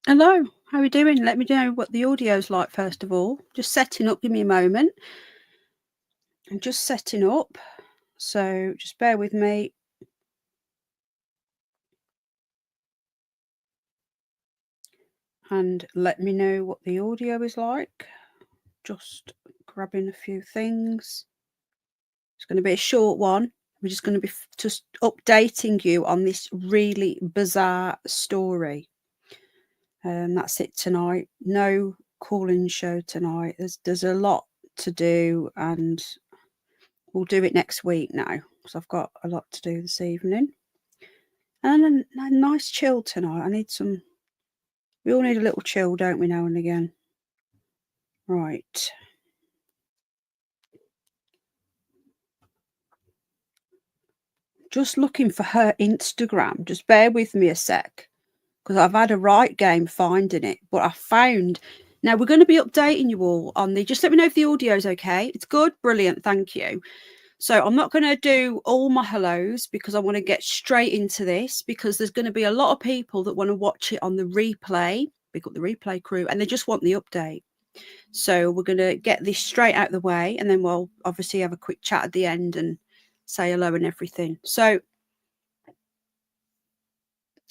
Hello, how are we doing? Let me know what the audio's like first of all. Just setting up, give me a moment. I'm just setting up, so just bear with me. And let me know what the audio is like. Just grabbing a few things. It's going to be a short one. We're just going to be just updating you on this really bizarre story. That's it tonight. No call-in show tonight. There's a lot to do, and we'll do it next week now because I've got a lot to do this evening. And a nice chill tonight. I need some. We all need a little chill, don't we, now and again? Right. Just looking for her Instagram. Just bear with me a sec, because I've had a right game finding it. But I found. Now we're going to be updating you all on the. Just let me know if the audio is okay. It's good, brilliant, thank you. So I'm not going to do all my hellos because I want to get straight into this, because there's going to be a lot of people that want to watch it on the replay. We've got the replay crew and they just want the update. So we're going to get this straight out of the way, and then we'll obviously have a quick chat at the end and say hello and everything. So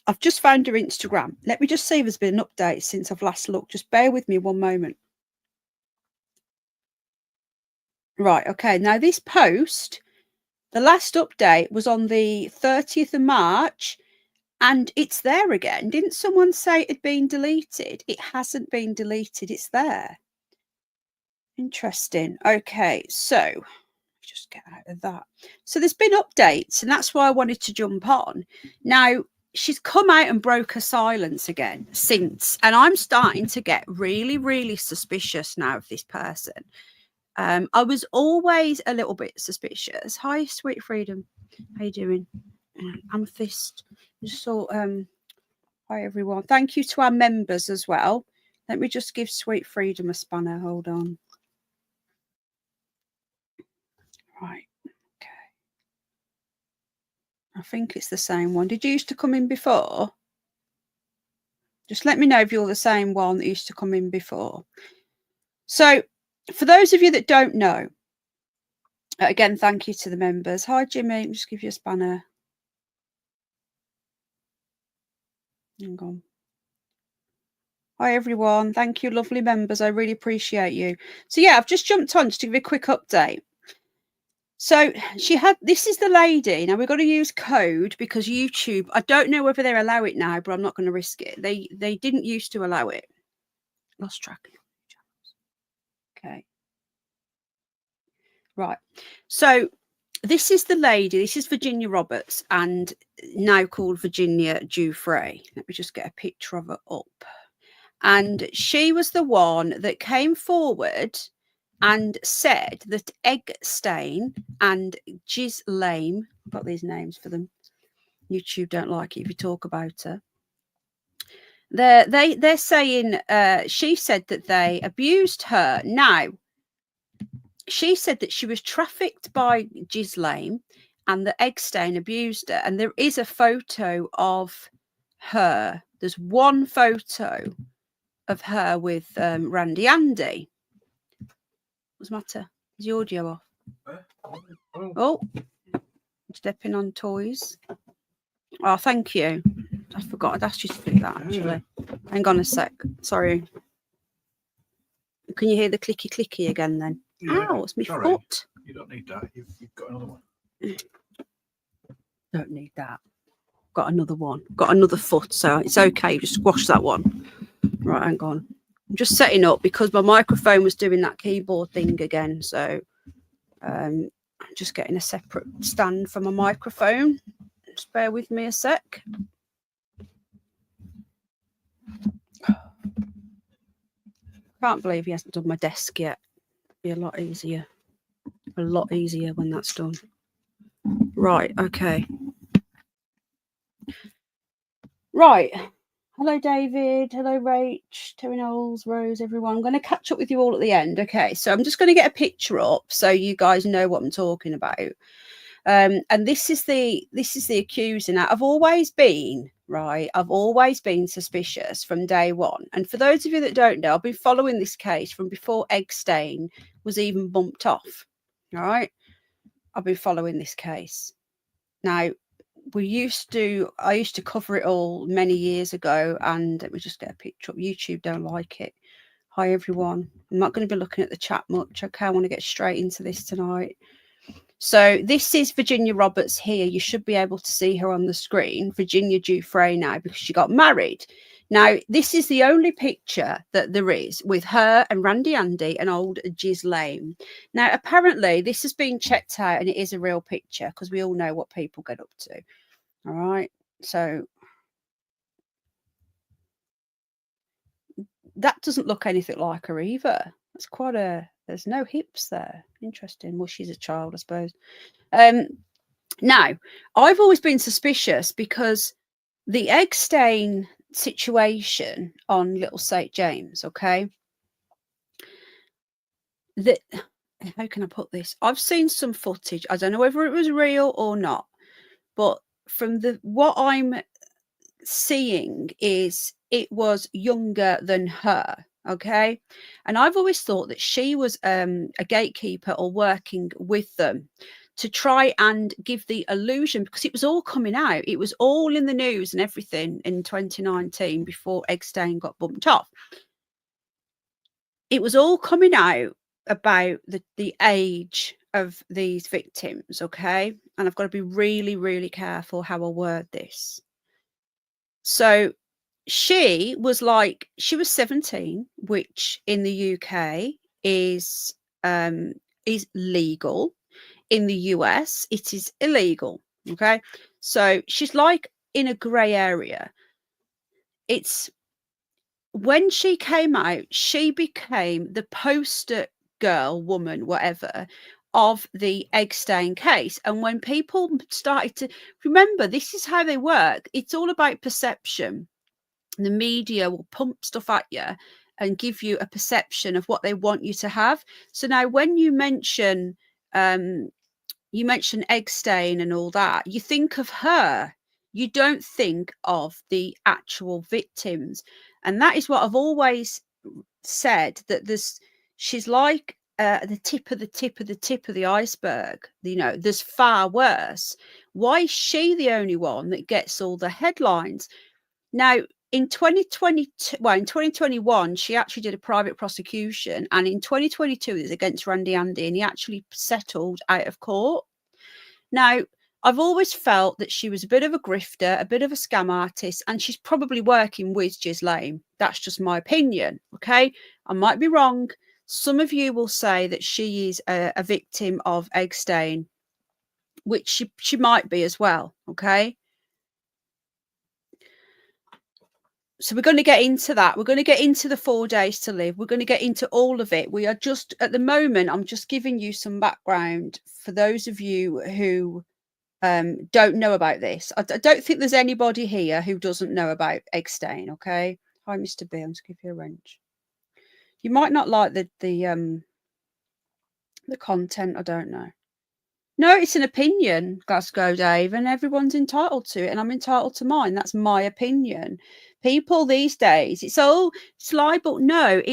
I've just found her Instagram. Let me just see if there's been an update since I've last looked. Just bear with me one moment. Right, okay. Now this post, the last update was on the 30th of March, and it's there again. Didn't someone say it had been deleted? It hasn't been deleted. It's there. Interesting. Okay, so just get out of that. So there's been updates, and that's why I wanted to jump on. Now, she's come out and broke her silence again since, and I'm starting to get really, really suspicious now of this person. I was always a little bit suspicious. Hi, Sweet Freedom. How you doing? Amethyst. Just saw. Hi, everyone. Thank you to our members as well. Let me just give Sweet Freedom a spanner. Hold on. Right. Okay. I think it's the same one. Did you used to come in before? Just let me know if you're the same one that used to come in before. So, for those of you that don't know, again, thank you to the members. Hi, Jimmy. I'll just give you a spanner. Hang on. Hi, everyone. Thank you, lovely members. I really appreciate you. So, yeah, I've just jumped on just to give a quick update. So this is the lady. Now we've got to use code because YouTube, I don't know whether they allow it now, but I'm not going to risk it. They didn't used to allow it. Lost track. Okay. Right. So this is the lady. This is Virginia Roberts, and now called Virginia Giuffre. Let me just get a picture of her up. And she was the one that came forward and said that Eggstein and Giuffre, I've got these names for them. YouTube don't like it if you talk about her. They're saying she said that they abused her. Now, she said that she was trafficked by Giuffre and that Eggstein abused her. And there is a photo of her. There's one photo of her with Randy Andy. What's the matter? Is the audio off? Oh, stepping on toys. Oh, thank you. I forgot I'd asked you to do that, actually. Hang on a sec. Sorry. Can you hear the clicky clicky again then? Yeah. Ow, it's my foot. You don't need that. You've got another one. Don't need that. Got another one. Got another foot, so it's okay. Just squash that one. Right, hang on. I'm just setting up because my microphone was doing that keyboard thing again. So I'm just getting a separate stand for my microphone. Just bear with me a sec. Can't believe he hasn't done my desk yet. Be a lot easier. A lot easier when that's done. Right, okay. Right. Hello, David. Hello, Rach, Terry Knowles, Rose, everyone. I'm going to catch up with you all at the end. Okay, so I'm just going to get a picture up so you guys know what I'm talking about. And this is the accuser. Now, I've always been suspicious from day one. And for those of you that don't know, I've been following this case from before egg stain was even bumped off. All right, I've been following this case. Now, I used to cover it all many years ago, and let me just get a picture up. YouTube don't like it. Hi everyone. I'm not going to be looking at the chat much. Okay, I want to get straight into this tonight. So this is Virginia Roberts here. You should be able to see her on the screen. Virginia Giuffre now, because she got married. Now, this is the only picture that there is with her and Randy Andy and old Giuffre. Now, apparently, this has been checked out and it is a real picture because we all know what people get up to. All right. So that doesn't look anything like her either. That's quite there's no hips there. Interesting. Well, she's a child, I suppose. Now, I've always been suspicious because the egg stain situation on Little St. James, okay? How can I put this? I've seen some footage. I don't know whether it was real or not, but from what I'm seeing is it was younger than her. Okay. And I've always thought that she was a gatekeeper or working with them to try and give the illusion, because it was all coming out. It was all in the news and everything in 2019 before egg stain got bumped off. It was all coming out about the age of these victims. Okay. And I've got to be really, really careful how I word this. So she was 17, which in the UK is legal. In the US, it is illegal. Okay. So she's like in a grey area. It's when she came out, she became the poster girl, woman, whatever, of the egg stain case. And when people started to remember, this is how they work. It's all about perception. The media will pump stuff at you and give you a perception of what they want you to have. So now when you mention egg stain and all that, you think of her. You don't think of the actual victims. And that is what I've always said, that she's like the tip of the iceberg. You know, there's far worse. Why is she the only one that gets all the headlines? Now, in 2021, she actually did a private prosecution, and in 2022, it was against Randy Andy, and he actually settled out of court. Now, I've always felt that she was a bit of a grifter, a bit of a scam artist, and she's probably working with Giuffre. That's just my opinion, okay? I might be wrong. Some of you will say that she is a victim of egg stain, which she might be as well, okay? So we're going to get into that. We're going to get into the 4 days to live. We're going to get into all of it. We are just, at the moment, I'm just giving you some background for those of you who don't know about this. I don't think there's anybody here who doesn't know about egg stain, okay? Hi, Mr. B. I'm just give you a wrench. You might not like the content. I don't know. No, it's an opinion, Glasgow Dave, and everyone's entitled to it, and I'm entitled to mine. That's my opinion. People these days, it's libel. No,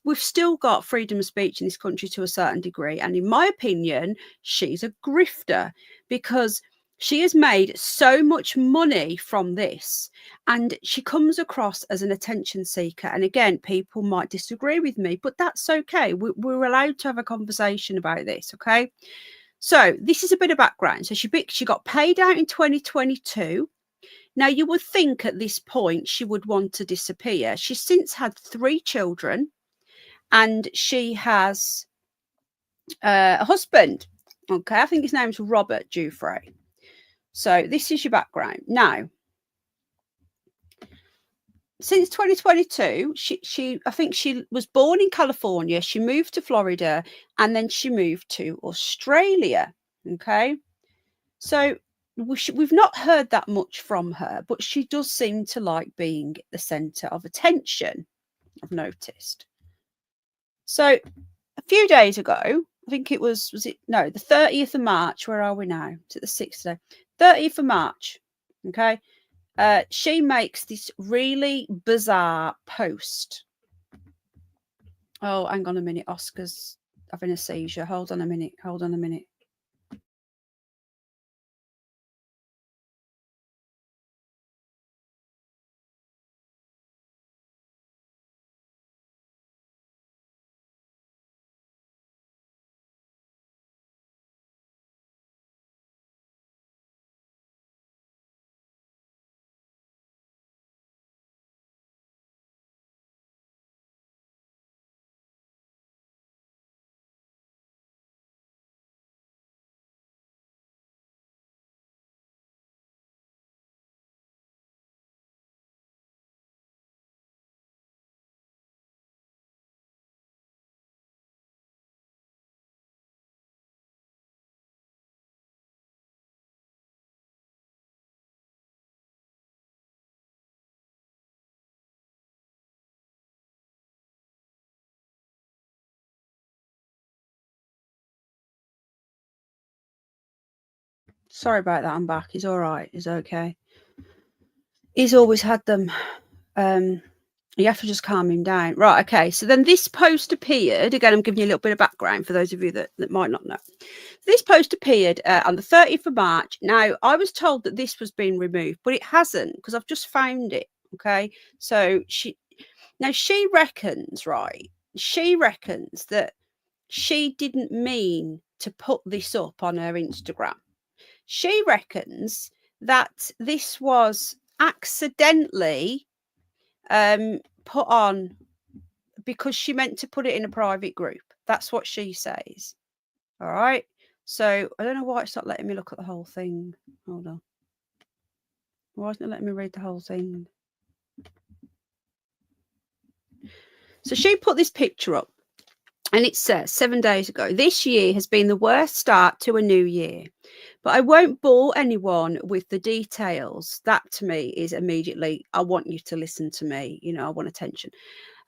we've still got freedom of speech in this country to a certain degree, and in my opinion, she's a grifter because she has made so much money from this, and she comes across as an attention seeker. And again, people might disagree with me, but that's okay. We're allowed to have a conversation about this, okay? So this is a bit of background. So she got paid out in 2022. Now, you would think at this point she would want to disappear. She's since had 3 children, and she has a husband. Okay, I think his name's Robert Giuffre. So this is your background. Now, since 2022, I think she was born in California. She moved to Florida, and then she moved to Australia. Okay, so we've not heard that much from her, but she does seem to like being the center of attention, I've noticed. So a few days ago, I think it was it? No, the 30th of March. Where are we now? Is it the 6th today? 30th of March. Okay. She makes this really bizarre post. Oh, hang on a minute. Oscar's having a seizure. Hold on a minute. Hold on a minute. Sorry about that. I'm back. He's all right. He's okay. He's always had them. You have to just calm him down. Right, okay. So then this post appeared. Again, I'm giving you a little bit of background for those of you that might not know. This post appeared on the 30th of March. Now, I was told that this was being removed, but it hasn't because I've just found it. Okay. So she reckons, right? She reckons that she didn't mean to put this up on her Instagram. She reckons that this was accidentally put on because she meant to put it in a private group. That's what she says. All right. So I don't know why it's not letting me look at the whole thing. Hold on. Why isn't it letting me read the whole thing? So she put this picture up and it says 7 days ago, this year has been the worst start to a new year. But I won't bore anyone with the details. That to me is immediately, I want you to listen to me. You know, I want attention.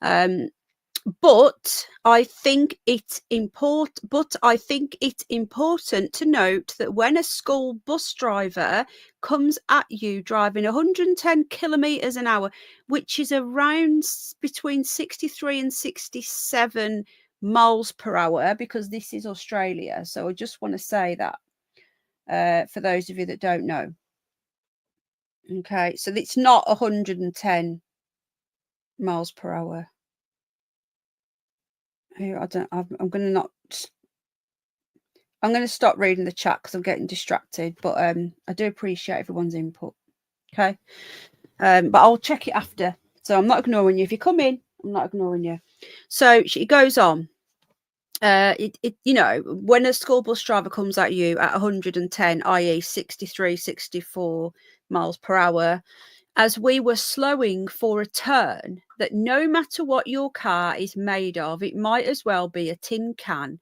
But I think it's important. To note that when a school bus driver comes at you driving 110 kilometers an hour, which is around between 63 and 67 miles per hour, because this is Australia. So I just want to say that for those of you that don't know. Okay, so it's not 110 miles per hour. I'm going to stop reading the chat because I'm getting distracted, but I do appreciate everyone's input. Okay. But I'll check it after. So I'm not ignoring you. If you come in, I'm not ignoring you. So she goes on. You know, when a school bus driver comes at you at 110, i.e. 63, 64 miles per hour, as we were slowing for a turn, that no matter what your car is made of, it might as well be a tin can.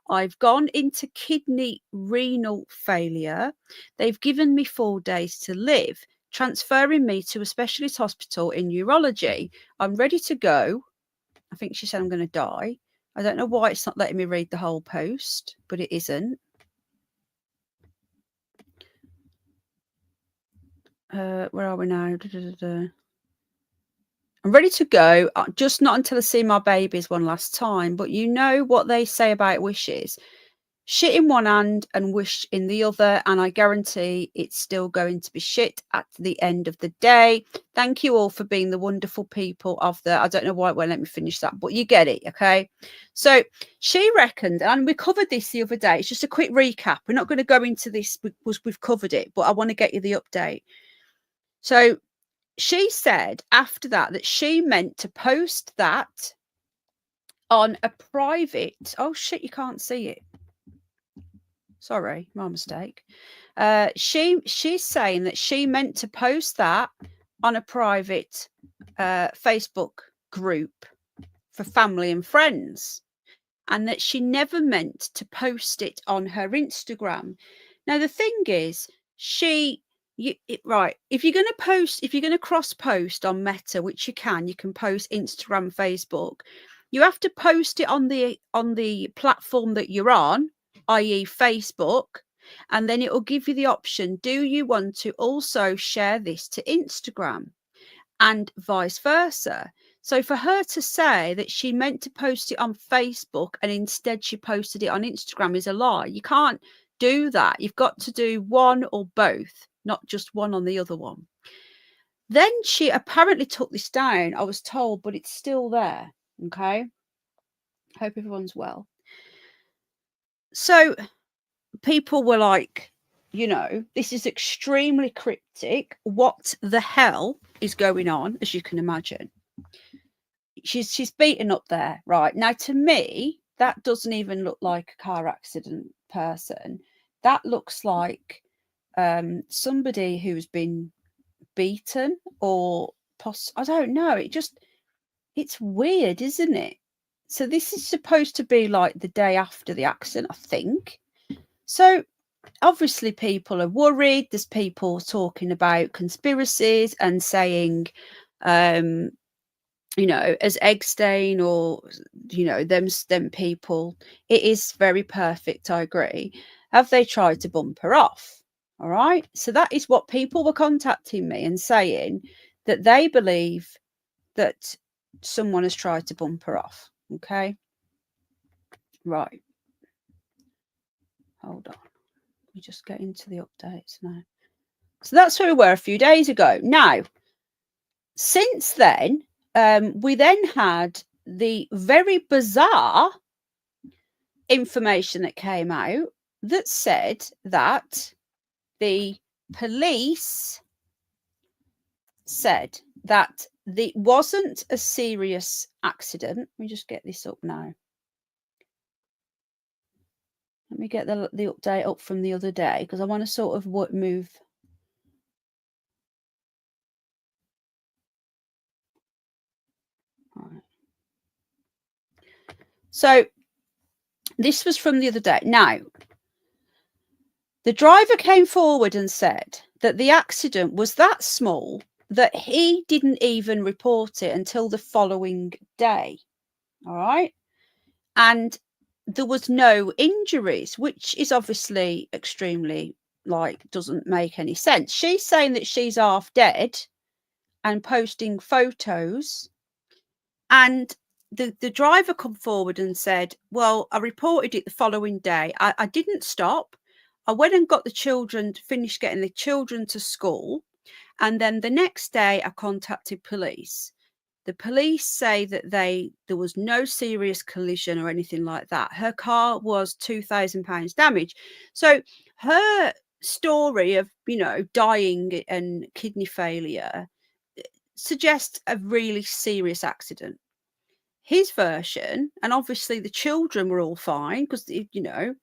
I've gone into kidney renal failure. They've given me 4 days to live, transferring me to a specialist hospital in urology. I'm ready to go. I think she said I'm going to die. I don't know why it's not letting me read the whole post, but it isn't. Where are we now? I'm ready to go, just not until I see my babies one last time. But you know what they say about wishes. Shit in one hand and wish in the other, and I guarantee it's still going to be shit at the end of the day. Thank you all for being the wonderful people of the... I don't know why it won't let me finish that, but you get it, okay? So she reckoned, and we covered this the other day. It's just a quick recap. We're not going to go into this because we've covered it, but I want to get you the update. So she said after that she meant to post that on a private... Oh, shit, you can't see it. Sorry, my mistake. She's saying that she meant to post that on a private Facebook group for family and friends, and that she never meant to post it on her Instagram. Now, the thing is, right, if you're going to cross post on Meta, which you can post Instagram, Facebook, You have to post it on the platform that you're on, i.e. Facebook, and then it will give you the option, do you want to also share this to Instagram, and vice versa. So for her to say that she meant to post it on Facebook and instead she posted it on Instagram is a lie. You can't do that. You've got to do one or both, not just one on the other one. Then she apparently took this down, I was told, but it's still there. Okay. Hope everyone's well. So people were like, you know, this is extremely cryptic. What the hell is going on, as you can imagine? She's beaten up there, right? Now, to me, that doesn't even look like a car accident person. That looks like somebody who's been beaten, or I don't know. It's weird, isn't it? So this is supposed to be like the day after the accident, I think. So obviously people are worried. There's people talking about conspiracies and saying, you know, as Eggstein or, you know, them people, it is very perfect. I agree. Have they tried to bump her off? All right. So that is what people were contacting me and saying, that they believe that someone has tried to bump her off. Okay. Right. Hold on. Let me just get into the updates now. So that's where we were a few days ago. Now, since then, we then had the very bizarre information that came out that said that the police said that it wasn't a serious accident. Let me just get this up now. Let me get the update up from the other day, because I want to sort of move. Right. So this was from the other day. Now, the driver came forward and said that the accident was that small that he didn't even report it until the following day. All right. And there was no injuries, which is obviously extremely, like, doesn't make any sense. She's saying that she's half dead and posting photos. And the driver come forward and said, well, I reported it the following day. I didn't stop. I went and got the children, finished getting the children to school. And then the next day I contacted police. The police say that there was no serious collision or anything like that. Her car was £2,000 damage. So her story of, you know, dying and kidney failure suggests a really serious accident. His version, and obviously the children were all fine because, you know,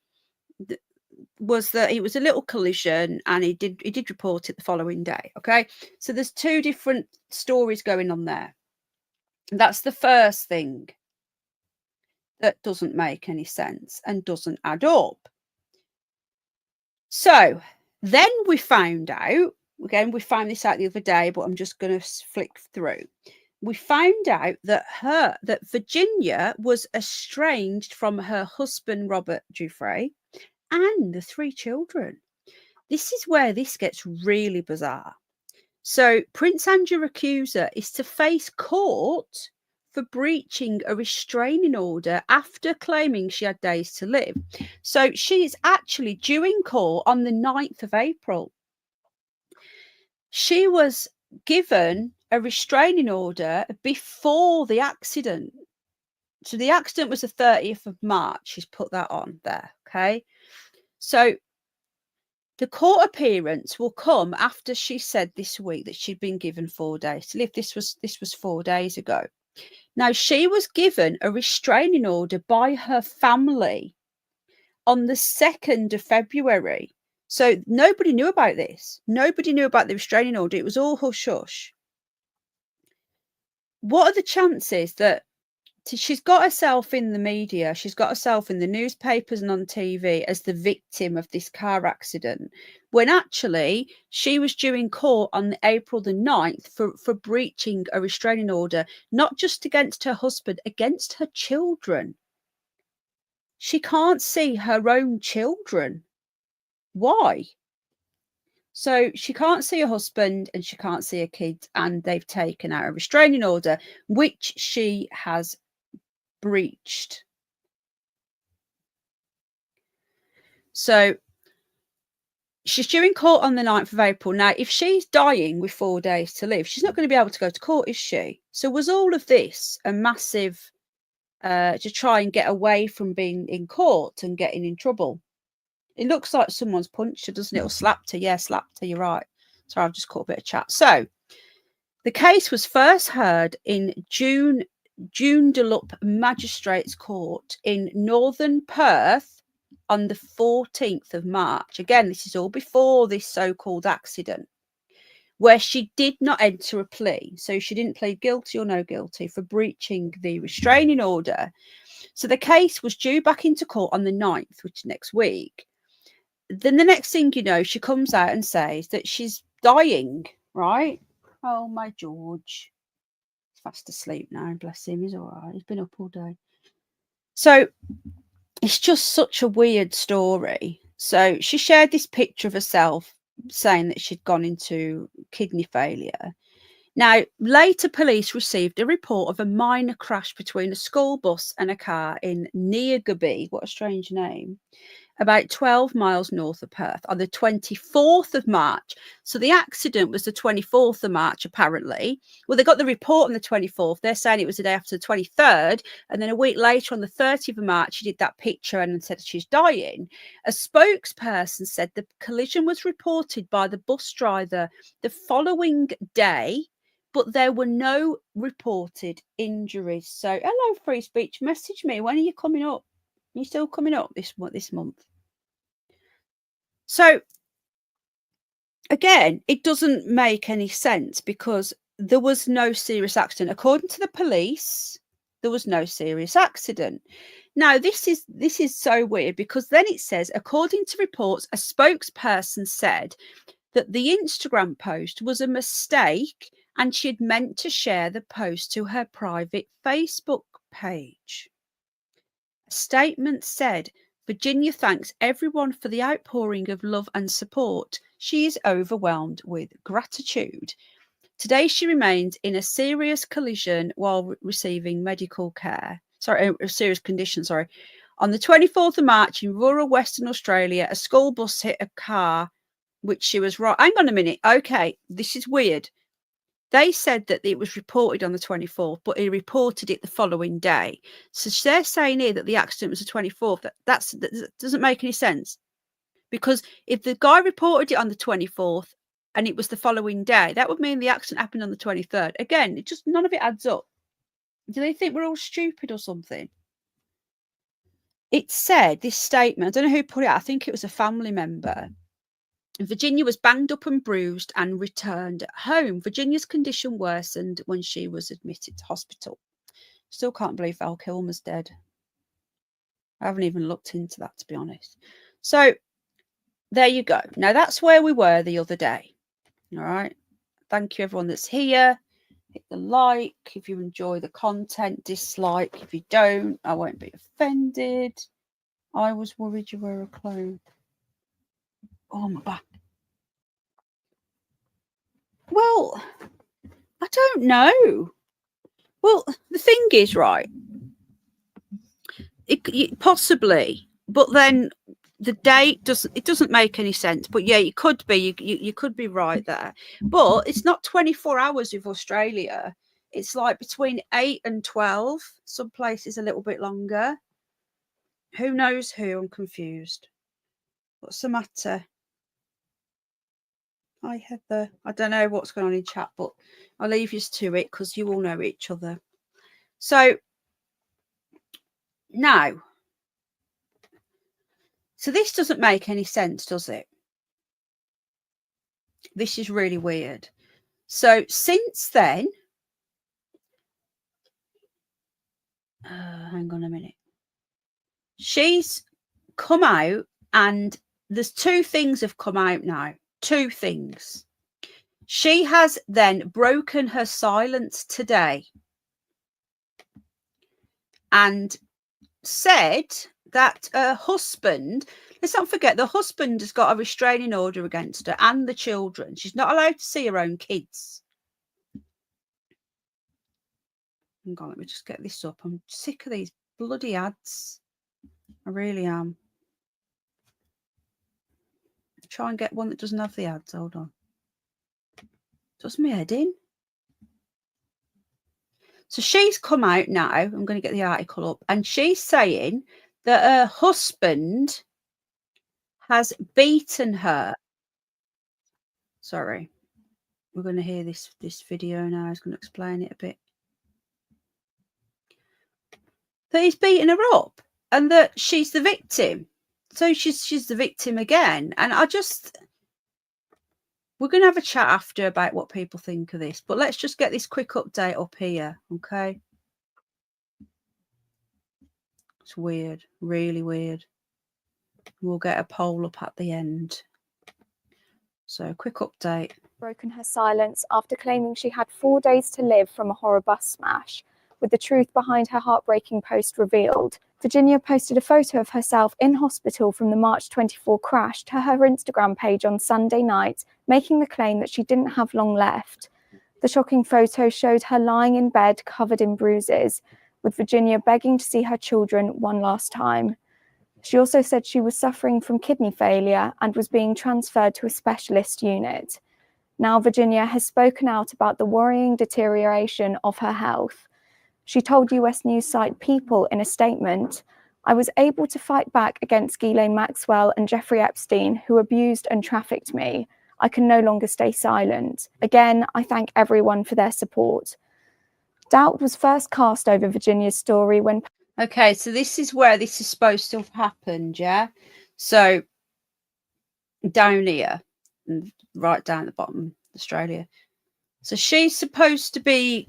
was that it was a little collision, and he did report it the following day. Okay, so there's two different stories going on there. That's the first thing that doesn't make any sense and doesn't add up. So then we found out, again, we found this out the other day, but I'm just going to flick through. We found out that Virginia was estranged from her husband, Robert Giuffre, and the 3 children. This is where this gets really bizarre. So Prince Andrew accuser is to face court for breaching a restraining order after claiming she had days to live. So she is actually due in court on the 9th of April. She was given a restraining order before the accident. So the accident was the 30th of March. She's put that on there. Okay. So the court appearance will come after she said this week that she'd been given 4 days to live. This was 4 days ago. Now, she was given a restraining order by her family on the 2nd of February. So nobody knew about this. Nobody knew about the restraining order. It was all hush hush. What are the chances that she's got herself in the media. She's got herself in the newspapers and on TV as the victim of this car accident, when actually she was due in court on April the 9th for breaching a restraining order, not just against her husband, against her children. She can't see her own children. Why? So she can't see her husband and she can't see her kids, and they've taken out a restraining order, which she has breached. So she's due in court on the 9th of April. Now, if she's dying with 4 days to live, she's not going to be able to go to court, is she? So was all of this a massive to try and get away from being in court and getting in trouble? It looks like someone's punched her, doesn't it? Or slapped her. Yeah, slapped her. You're right. Sorry, I've just caught a bit of chat. So the case was first heard in Joondalup Magistrates Court in Northern Perth on the 14th of March. Again, this is all before this so-called accident, where she did not enter a plea. So she didn't plead guilty or no guilty for breaching the restraining order. So the case was due back into court on the 9th, which is next week. Then the next thing you know, she comes out and says that she's dying, right? Oh, my George. He's fast asleep now, bless him. He's all right. He's been up all day. So it's just such a weird story. So she shared this picture of herself saying that she'd gone into kidney failure. Now, later police received a report of a minor crash between a school bus and a car in Neergaby, what a strange name, about 12 miles north of Perth on the 24th of March. So the accident was the 24th of March, apparently. Well, they got the report on the 24th. They're saying it was the day after the 23rd. And then a week later, on the 30th of March, she did that picture and said she's dying. A spokesperson said the collision was reported by the bus driver the following day, but there were no reported injuries. So, hello, free speech. Message me. When are you coming up? You're still coming up this month. So again, it doesn't make any sense because there was no serious accident. According to the police, there was no serious accident. Now, this is so weird because then it says, according to reports, a spokesperson said that the Instagram post was a mistake and she had meant to share the post to her private Facebook page. Statement said, Virginia thanks everyone for the outpouring of love and support. She is overwhelmed with gratitude. Today, she remains in a serious collision while receiving medical care. A serious condition, sorry. On the 24th of March in rural Western Australia, a school bus hit a car, which she was right. Hang on a minute. Okay, this is weird. They said that it was reported on the 24th, but he reported it the following day. So they're saying here that the accident was the 24th. That doesn't make any sense. Because if the guy reported it on the 24th and it was the following day, that would mean the accident happened on the 23rd. Again, it just none of it adds up. Do they think we're all stupid or something? It said, this statement, I don't know who put it out, I think it was a family member. Virginia was banged up and bruised and returned home. Virginia's condition worsened when she was admitted to hospital. Still can't believe Val Kilmer's dead. I haven't even looked into that, to be honest. So there you go. Now, that's where we were the other day. All right. Thank you, everyone that's here. Hit the like if you enjoy the content. Dislike if you don't. I won't be offended. I was worried you were a clone. Oh, my back. Well, I don't know. Well, the thing is, right, it possibly, but then the date doesn't make any sense. But yeah, it could be. You could be right there. But it's not 24 hours with Australia. It's like between 8 and 12. Some places a little bit longer. Who knows who? I'm confused. What's the matter? Hi, Heather. I don't know what's going on in chat, but I'll leave you to it because you all know each other. So now, so this doesn't make any sense, does it? This is really weird. So since then, hang on a minute. She's come out, and there's two things have come out now. Two things. She has then broken her silence today and said that her husband, let's not forget, the husband has got a restraining order against her and the children. She's not allowed to see her own kids. Hang on, let me just get this up. I'm sick of these bloody ads. I really am. Try and get one that doesn't have the ads. Hold on. Does my head in? So she's come out now. I'm going to get the article up. And she's saying that her husband has beaten her. Sorry. We're going to hear this video now. I was going to explain it a bit. That he's beaten her up and that she's the victim. So she's the victim again. And we're going to have a chat after about what people think of this. But let's just get this quick update up here, okay? It's weird, really weird. We'll get a poll up at the end. So, quick update. Broken her silence after claiming she had 4 days to live from a horror bus smash. With the truth behind her heartbreaking post revealed, Virginia posted a photo of herself in hospital from the March 24 crash to her Instagram page on Sunday night, making the claim that she didn't have long left. The shocking photo showed her lying in bed covered in bruises, with Virginia begging to see her children one last time. She also said she was suffering from kidney failure and was being transferred to a specialist unit. Now Virginia has spoken out about the worrying deterioration of her health. She told US news site People in a statement, "I was able to fight back against Ghislaine Maxwell and Jeffrey Epstein, who abused and trafficked me. I can no longer stay silent. Again, I thank everyone for their support." Doubt was first cast over Virginia's story when... Okay, so this is where this is supposed to have happened, yeah? So, down here, and right down at the bottom, Australia. So she's supposed to be,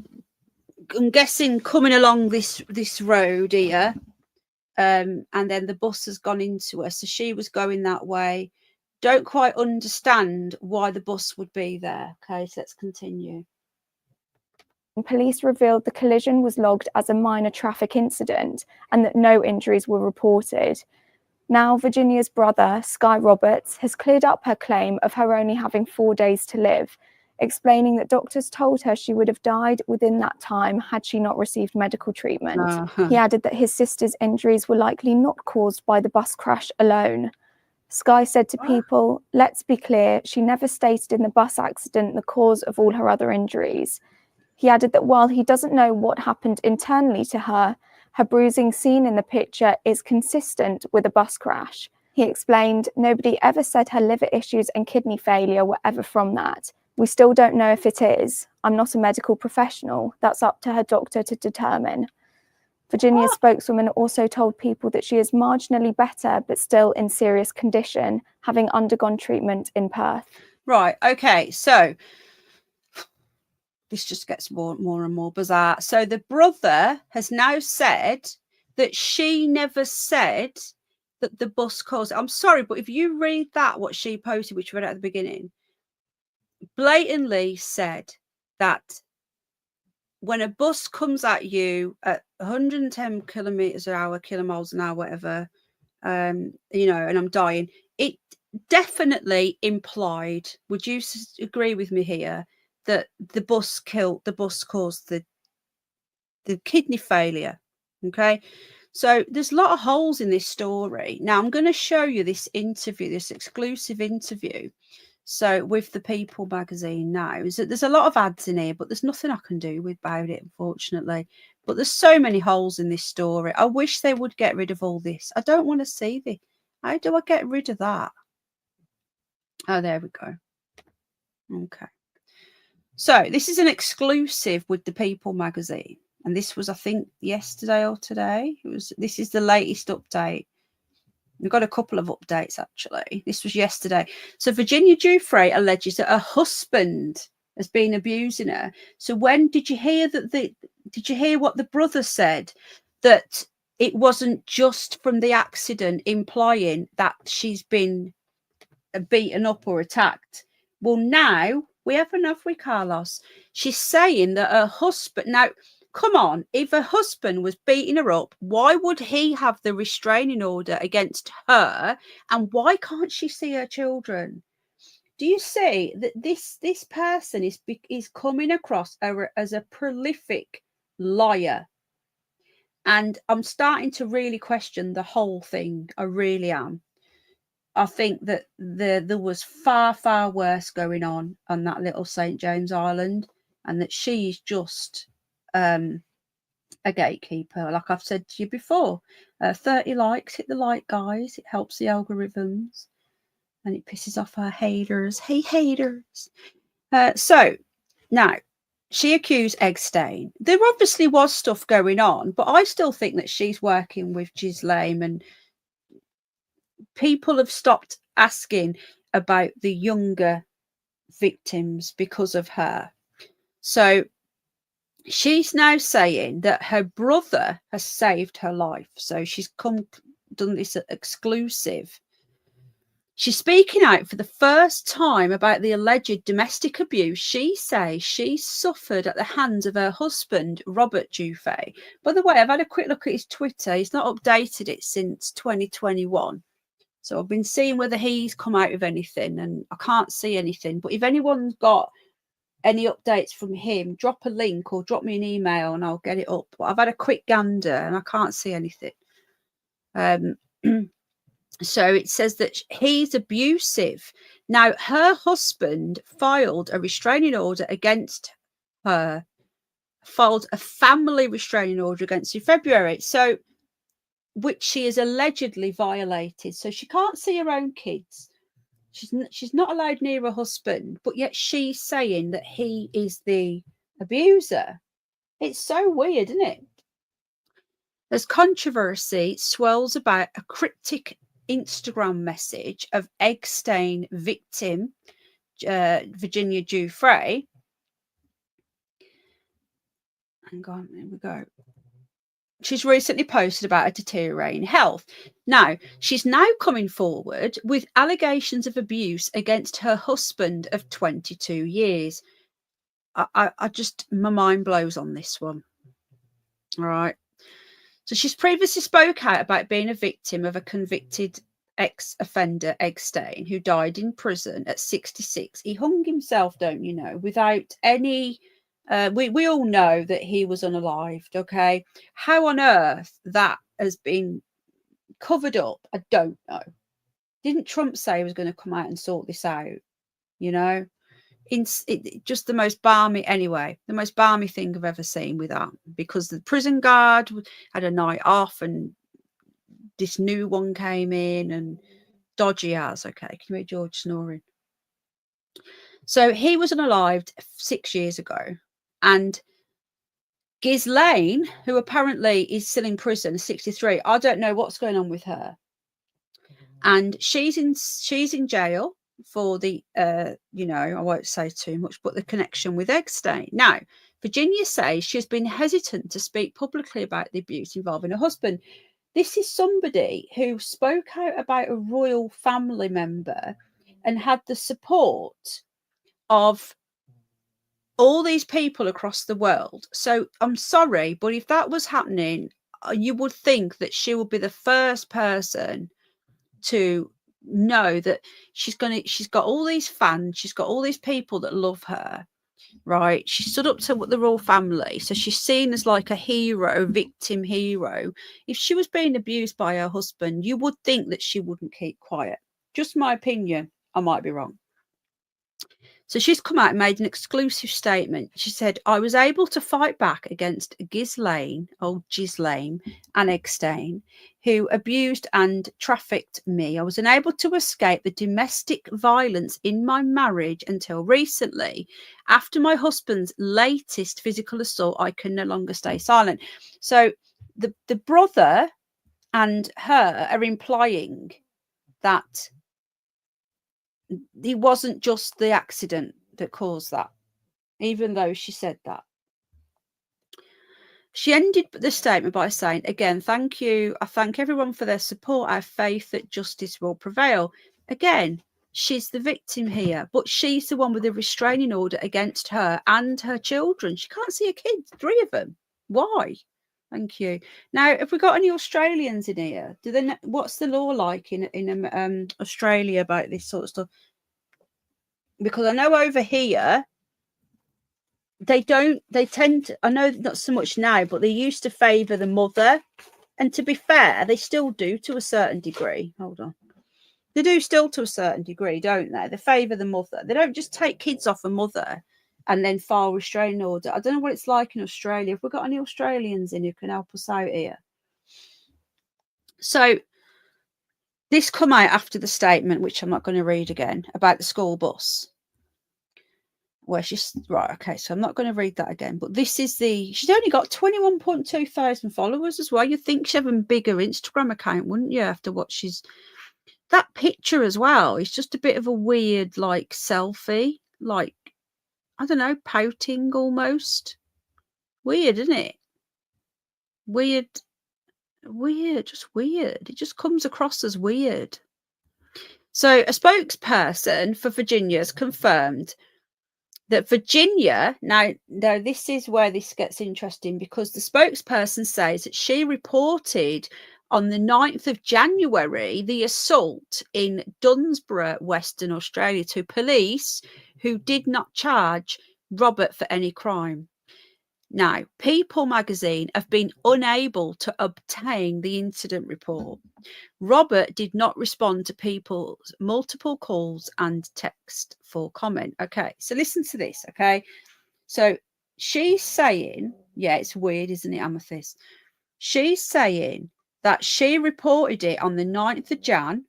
I'm guessing, coming along this road here, and then the bus has gone into her. So she was going that way. Don't quite understand why the bus would be there. Okay, so let's continue. Police revealed the collision was logged as a minor traffic incident and that no injuries were reported. Now, Virginia's brother, Sky Roberts, has cleared up her claim of her only having 4 days to live, explaining that doctors told her she would have died within that time had she not received medical treatment. He added that his sister's injuries were likely not caused by the bus crash alone. Sky said to People, "Let's be clear, she never stated in the bus accident the cause of all her other injuries." He added that while he doesn't know what happened internally to her, her bruising seen in the picture is consistent with a bus crash. He explained, "Nobody ever said her liver issues and kidney failure were ever from that. We still don't know if it is. I'm not a medical professional. That's up to her doctor to determine." Virginia's spokeswoman also told People that she is marginally better but still in serious condition, having undergone treatment in Perth. Right, okay, so this just gets more and more bizarre. So the brother has now said that she never said that the bus caused. I'm sorry, but if you read that, what she posted, which we read at the beginning, blatantly said that when a bus comes at you at 110 kilometers an hour, kilomiles an hour, whatever, you know, and I'm dying, it definitely implied, would you agree with me here, that the bus caused the kidney failure? Okay, so there's a lot of holes in this story. Now I'm going to show you this interview, this exclusive interview, so with the People magazine. Now is that there's a lot of ads in here, but there's nothing I can do about it, unfortunately. But there's so many holes in this story. I wish they would get rid of all this. I don't want to see this. How do I get rid of that? Oh, there we go. Okay. So this is an exclusive with the People magazine, and this was, I think, yesterday or today. This is the latest update. We've got a couple of updates actually. This was yesterday. So Virginia Giuffre alleges that her husband has been abusing her. So when did you hear that? Did you hear what the brother said? that it wasn't just from the accident, implying that she's been beaten up or attacked. Well, now we have enough with Carlos. She's saying that her husband, now, come on, if her husband was beating her up, why would he have the restraining order against her? And why can't she see her children? Do you see that this person is coming across as a prolific liar? And I'm starting to really question the whole thing. I really am. I think that there was far, far worse going on that little St. James Island, and that she's just a gatekeeper. Like I've said to you before, 30 likes, hit the like, guys. It helps the algorithms, and it pisses off her haters. Hey, haters. So now, she accused Eggstein. There obviously was stuff going on, but I still think that she's working with Ghislaine, and people have stopped asking about the younger victims because of her. So she's now saying that her brother has saved her life. So she's done this exclusive. She's speaking out for the first time about the alleged domestic abuse she says she suffered at the hands of her husband, Robert Giuffre. By the way, I've had a quick look at his Twitter. He's not updated it since 2021. So I've been seeing whether he's come out with anything, and I can't see anything. But if anyone's got any updates from him, drop a link or drop me an email and I'll get it up. But I've had a quick gander and I can't see anything. So it says that he's abusive. Now, her husband filed a restraining order against her, filed a family restraining order against her in February, so which she has allegedly violated. So she can't see her own kids. She's not allowed near her husband, but yet she's saying that he is the abuser. It's so weird, isn't it? As controversy swells about a cryptic Instagram message of Eggstein victim Virginia Giuffre. Hang on, here we go. She's recently posted about her deteriorating health. Now, she's now coming forward with allegations of abuse against her husband of 22 years. I just, my mind blows on this one. All right. So she's previously spoke out about being a victim of a convicted ex-offender, Eggstein, who died in prison at 66. He hung himself, don't you know, without any... we all know that he was unalived, okay? How on earth that has been covered up, I don't know. Didn't Trump say he was going to come out and sort this out? You know? Just the most balmy, anyway, the most balmy thing I've ever seen with that, because the prison guard had a night off and this new one came in, and dodgy as, okay? Can you hear George snoring? So he was unalived 6 years ago, and Ghislaine, who apparently is still in prison, 63. I don't know what's going on with her, and she's in jail for the you know, I won't say too much, but the connection with Eggstein. Now, Virginia says she has been hesitant to speak publicly about the abuse involving her husband. This is somebody who spoke out about a royal family member and had the support of all these people across the world. So I'm sorry, but if that was happening, you would think that she would be the first person to know that she's got all these fans, she's got all these people that love her, right? She stood up to the royal family, so she's seen as like a hero, victim hero. If she was being abused by her husband, you would think that she wouldn't keep quiet. Just my opinion. I might be wrong. So she's come out and made an exclusive statement. She said, I was able to fight back against Ghislaine and Eggstein, who abused and trafficked me. I was unable to escape the domestic violence in my marriage until recently. After my husband's latest physical assault, I can no longer stay silent. So the brother and her are implying that it wasn't just the accident that caused that, even though she said that. She ended the statement by saying, again, thank you. I thank everyone for their support. I have faith that justice will prevail. Again, she's the victim here, but she's the one with a restraining order against her and her children. She can't see her kids, 3 of them. Why? Thank you. Now, have we got any Australians in here? Do they know, what's the law like in Australia about this sort of stuff? Because I know over here, they tend to, I know not so much now, but they used to favour the mother. And to be fair, they still do to a certain degree. Hold on. They do still to a certain degree, don't they? They favour the mother. They don't just take kids off a mother and then file restraining order. I don't know what it's like in Australia. Have we got any Australians in who can help us out here? So this come out after the statement, which I'm not going to read again, about the school bus. Where she's right, okay, so I'm not going to read that again, but this is she's only got 21.2 thousand followers as well. You'd think she'd have a bigger Instagram account, wouldn't you, after what she's, that picture as well is just a bit of a weird, like, selfie, like, I don't know, pouting almost. Weird, isn't it? Weird, just weird. It just comes across as weird. So a spokesperson for Virginia has confirmed that Virginia, now this is where this gets interesting, because the spokesperson says that she reported on the 9th of January the assault in Dunsborough, Western Australia, to police who did not charge Robert for any crime. Now, People magazine have been unable to obtain the incident report. Robert did not respond to People's multiple calls and text for comment. Okay, so listen to this, okay? So she's saying, yeah, it's weird, isn't it, Amethyst? She's saying that she reported it on the 9th of Jan,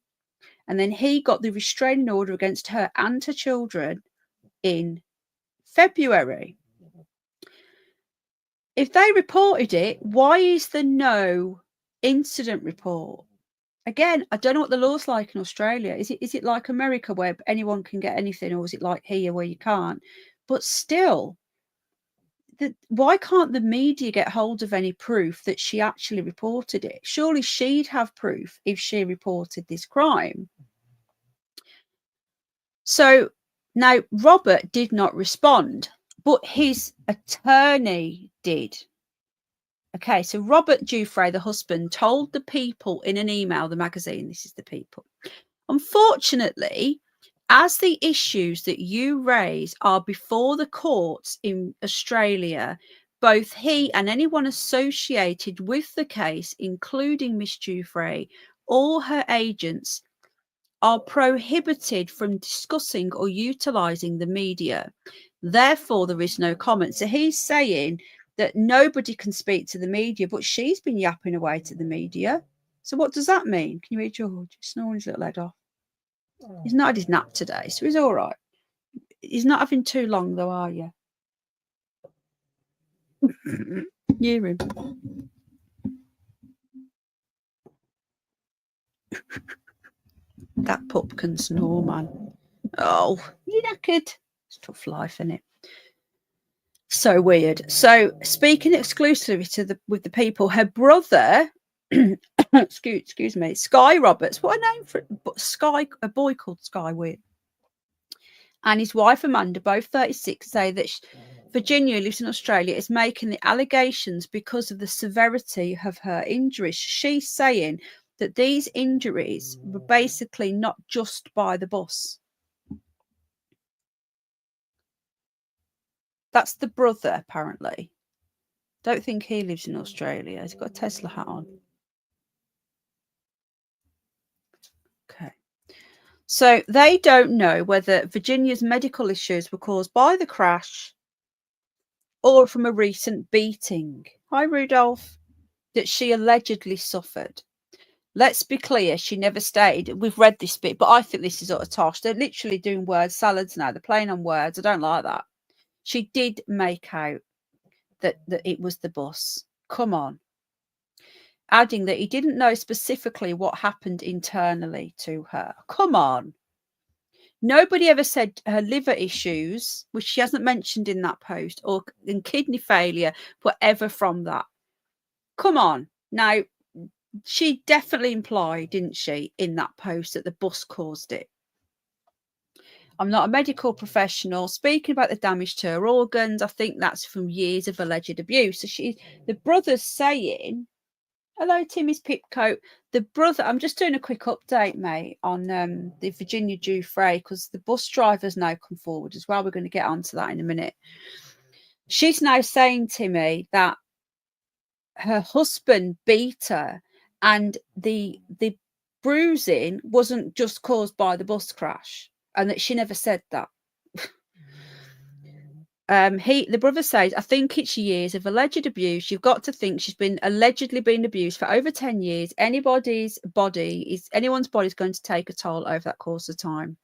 and then he got the restraining order against her and her children in February. If they reported it, why is there no incident report? Again, I don't know what the law's like in Australia. Is it like America where anyone can get anything, or is it like here where you can't? But still, why can't the media get hold of any proof that she actually reported it? Surely she'd have proof if she reported this crime. So now Robert did not respond, but his attorney did. Okay, so Robert Giuffre, the husband, told the People in an email, the magazine, this is the People, unfortunately, as the issues that you raise are before the courts in Australia, both he and anyone associated with the case, including Miss Giuffre, all her agents, are prohibited from discussing or utilising the media. Therefore, there is no comment. So he's saying that nobody can speak to the media, but she's been yapping away to the media. So what does that mean? Can you read George? He's snoring his little head off. He's not had his nap today, so he's all right. He's not having too long, though, are you? Hear him. That pup can snore, man. Oh, you knackered. It's a tough life, isn't it? So weird. So speaking exclusively with the People, her brother, excuse me, Sky Roberts, what a name for Sky, a boy called Sky, weird, and his wife Amanda, both 36, say that Virginia, who lives in Australia, is making the allegations because of the severity of her injuries. She's saying that these injuries were basically not just by the bus. That's the brother, apparently. Don't think he lives in Australia. He's got a Tesla hat on. Okay. So they don't know whether Virginia's medical issues were caused by the crash or from a recent beating. Hi, Rudolph. That she allegedly suffered. Let's be clear, she never stated. We've read this bit, but I think this is utter tosh. They're literally doing word salads now. They're playing on words. I don't like that. She did make out that it was the bus. Come on. Adding that he didn't know specifically what happened internally to her. Come on. Nobody ever said her liver issues, which she hasn't mentioned in that post, or in kidney failure, were ever from that. come on. Now, she definitely implied, didn't she, in that post that the bus caused it. I'm not a medical professional. Speaking about the damage to her organs, I think that's from years of alleged abuse. So the brother's saying, hello, Timmy's Pipcoat. The brother, I'm just doing a quick update, mate, on the Virginia Giuffre, because the bus driver's now come forward as well. We're going to get onto that in a minute. She's now saying, Timmy, that her husband beat her, and the bruising wasn't just caused by the bus crash, and that she never said that. The brother says, I think it's years of alleged abuse. You've got to think she's been allegedly been abused for over 10 years. Anyone's body is going to take a toll over that course of time.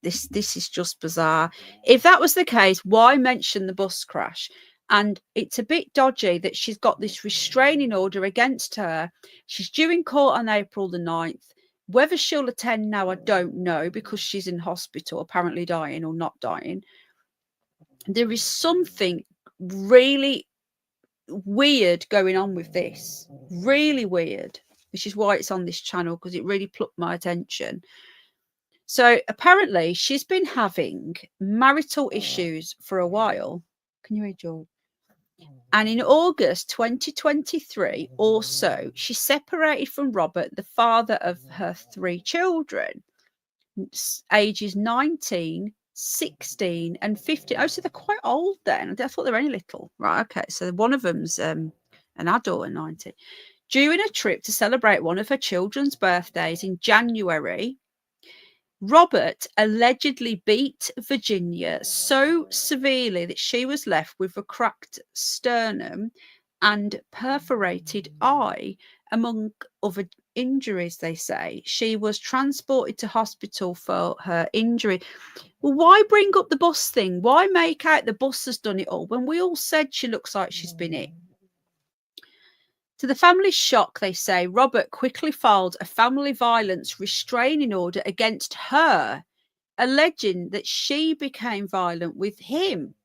This is just bizarre. If that was the case, why mention the bus crash? And it's a bit dodgy that she's got this restraining order against her. She's due in court on April the 9th. Whether she'll attend now, I don't know, because she's in hospital, apparently dying or not dying. There is something really weird going on with this. Really weird. Which is why it's on this channel, because it really plucked my attention. So apparently she's been having marital issues for a while. Can you read, George? And in August 2023, also, she separated from Robert, the father of her 3 children, ages 19, 16 and 15. Oh, so they're quite old then. I thought they were only little. Right, okay. So one of them's an adult at 19. During a trip to celebrate one of her children's birthdays in January, Robert allegedly beat Virginia so severely that she was left with a cracked sternum and perforated eye, among other injuries, they say. She was transported to hospital for her injury. Well, why bring up the bus thing? Why make out the bus has done it all when we all said she looks like she's been hit? To the family's shock, they say, Robert quickly filed a family violence restraining order against her, alleging that she became violent with him.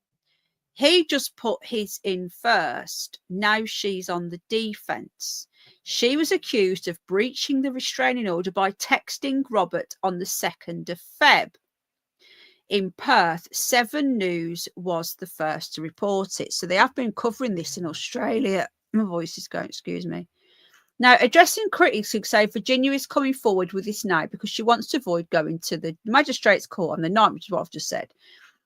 He just put his in first. Now she's on the defense. She was accused of breaching the restraining order by texting Robert on the 2nd of Feb. In Perth, 7 News was the first to report it. So they have been covering this in Australia. My voice is going, excuse me. Now, addressing critics who say Virginia is coming forward with this now because she wants to avoid going to the magistrate's court on the 9th, which is what I've just said,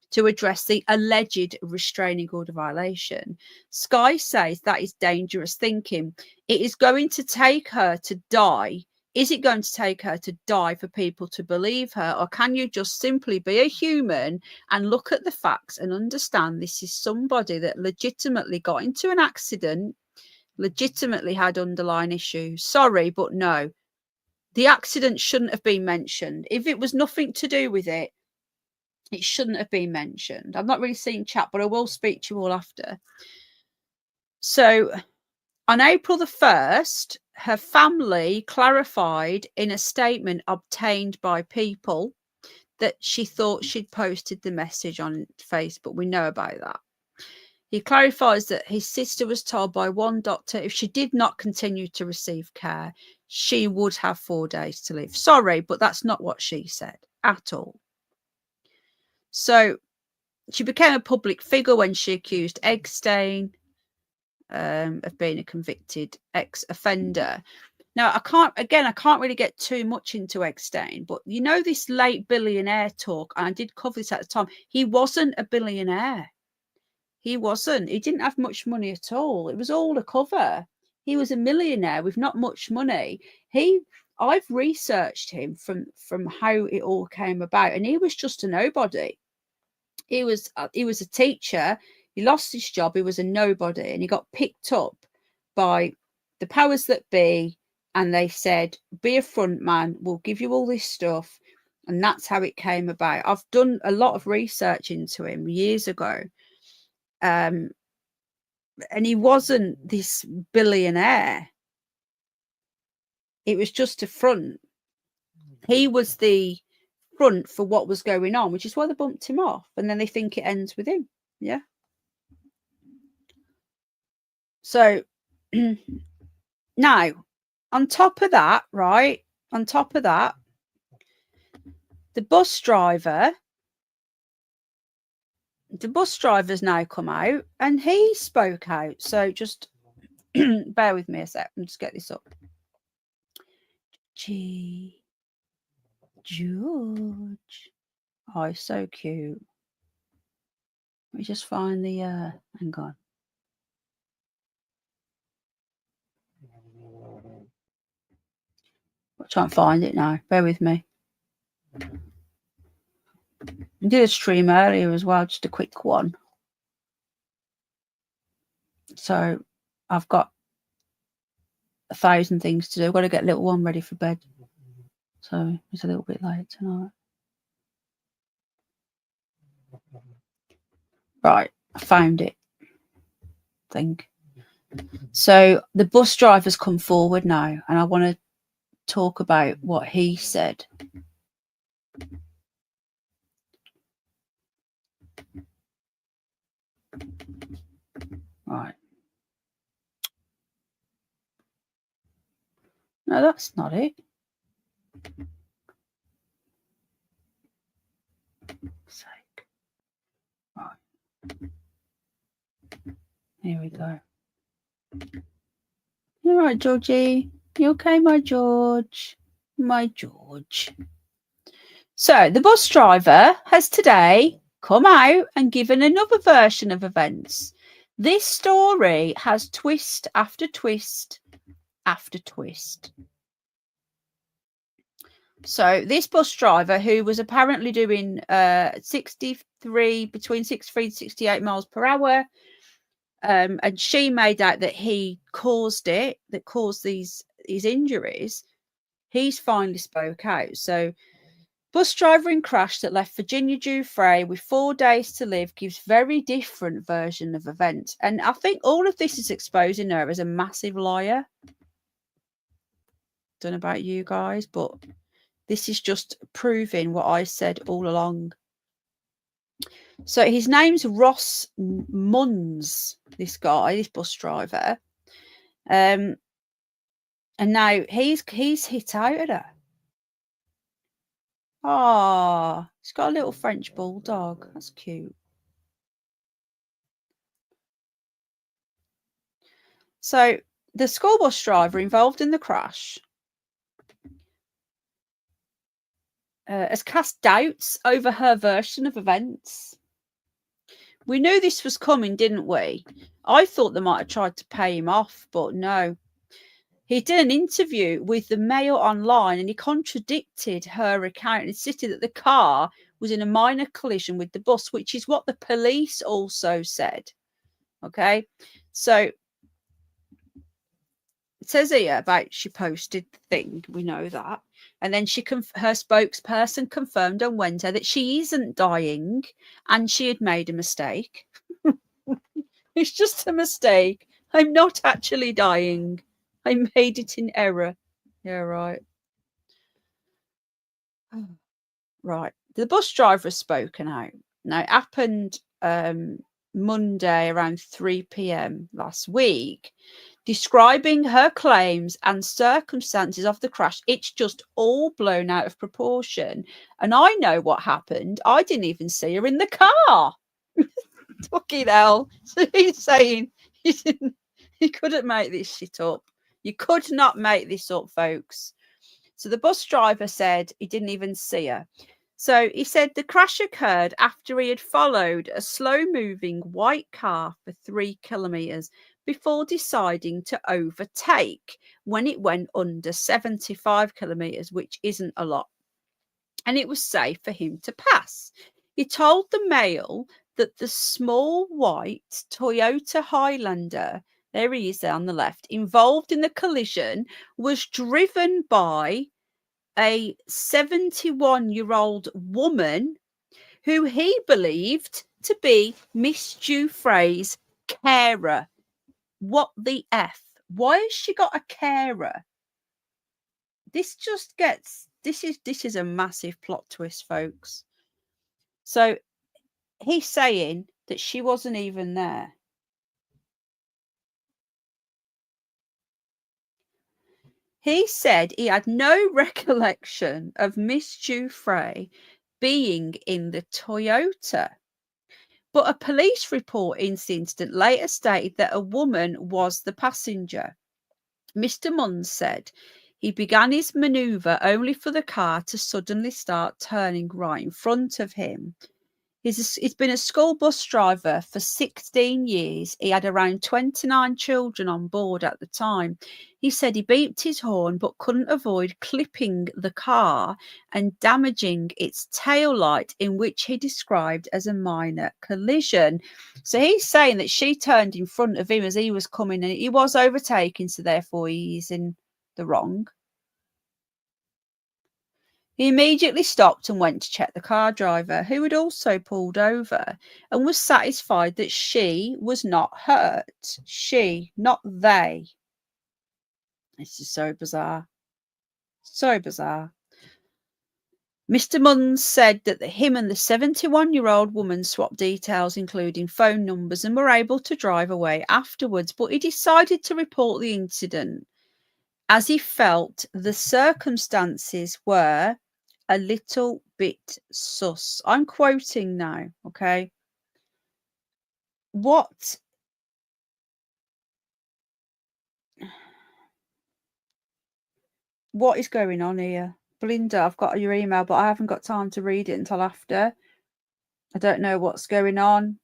to address the alleged restraining order violation. Sky says that is dangerous thinking. It is going to take her to die. Is it going to take her to die for people to believe her? Or can you just simply be a human and look at the facts and understand this is somebody that legitimately got into an accident, legitimately had underlying issues? Sorry, but no. The accident shouldn't have been mentioned. If it was nothing to do with it, it shouldn't have been mentioned. I'm not really seeing chat, but I will speak to you all after. So on April the 1st, her family clarified in a statement obtained by People that she thought she'd posted the message on Facebook. We know about that. He clarifies that his sister was told by one doctor if she did not continue to receive care, she would have 4 days to live. Sorry, but that's not what she said at all. So she became a public figure when she accused Eggstein of being a convicted ex-offender. Now, I can't really get too much into Eggstein, but you know this late billionaire talk, and I did cover this at the time. He wasn't a billionaire. He wasn't. He didn't have much money at all. It was all a cover. He was a millionaire with not much money. I've researched him from how it all came about, and he was just a nobody. He was a teacher. He lost his job. He was a nobody, and he got picked up by the powers that be, and they said, be a front man, we'll give you all this stuff. And that's how it came about. I've done a lot of research into him years ago. And he wasn't this billionaire. It was just a front. He was the front for what was going on, which is why they bumped him off. And then they think it ends with him. Yeah. So Now, on top of that, right? On top of that, the bus driver's now come out and he spoke out. So just bear with me a sec. I'll just get this up. George. Oh, he's so cute. Let me just find the hang on. I'll try and find it now. Bear with me. I did a stream earlier as well, just a quick one. So I've got 1,000 things to do. I've got to get little one ready for bed. So it's a little bit late tonight. Right, I found it. I think. So the bus driver's come forward now, and I want to talk about what he said. Right. No, that's not it. Sake. Right. Here we go. You all right, Georgie? You okay, my George? My George. So the bus driver has today come out and given another version of events. This story has twist after twist after twist. So this bus driver, who was apparently doing between 63 and 68 miles per hour, and she made out that he caused it, that caused these injuries, he's finally spoke out. So bus driver in crash that left Virginia Giuffre with 4 days to live gives very different version of events. And I think all of this is exposing her as a massive liar. Don't know about you guys, but this is just proving what I said all along. So his name's Ross Munns, this guy, this bus driver. And now he's hit out at her. Oh, he's got a little French bulldog. That's cute. So the school bus driver involved in the crash has cast doubts over her version of events. We knew this was coming, didn't we? I thought they might have tried to pay him off, but no. He did an interview with the Mail Online and he contradicted her account and insisted that the car was in a minor collision with the bus, which is what the police also said. Okay, so it says here about she posted the thing, we know that, and then her spokesperson confirmed on Wednesday that she isn't dying and she had made a mistake. It's just a mistake. I'm not actually dying. I made it in error. Yeah, right. Right. The bus driver has spoken out. Now, it happened Monday around 3 p.m. last week, describing her claims and circumstances of the crash. It's just all blown out of proportion. And I know what happened. I didn't even see her in the car. Fucking hell. So he's saying he couldn't make this shit up. You could not make this up, folks. So the bus driver said he didn't even see her. So he said the crash occurred after he had followed a slow-moving white car for 3 kilometres before deciding to overtake when it went under 75 kilometres, which isn't a lot. And it was safe for him to pass. He told the Mail that the small white Toyota Highlander, there he is there on the left, involved in the collision was driven by a 71-year-old woman who he believed to be Miss Giuffre's carer. What the F? Why has she got a carer? This is a massive plot twist, folks. So he's saying that she wasn't even there. He said he had no recollection of Miss Giuffre being in the Toyota. But a police report in this incident later stated that a woman was the passenger. Mr. Munns said he began his manoeuvre only for the car to suddenly start turning right in front of him. He's been a school bus driver for 16 years. He had around 29 children on board at the time. He said he beeped his horn but couldn't avoid clipping the car and damaging its tail light, in which he described as a minor collision. So he's saying that she turned in front of him as he was coming, and he was overtaken, so therefore he's in the wrong. He immediately stopped and went to check the car driver, who had also pulled over, and was satisfied that she was not hurt. She, not they. This is so bizarre. So bizarre. Mr. Munns said that him and the 71-year-old woman swapped details, including phone numbers, and were able to drive away afterwards, but he decided to report the incident as he felt the circumstances were a little bit sus. I'm quoting now, okay? What is going on here? Belinda, I've got your email, but I haven't got time to read it until after. I don't know what's going on.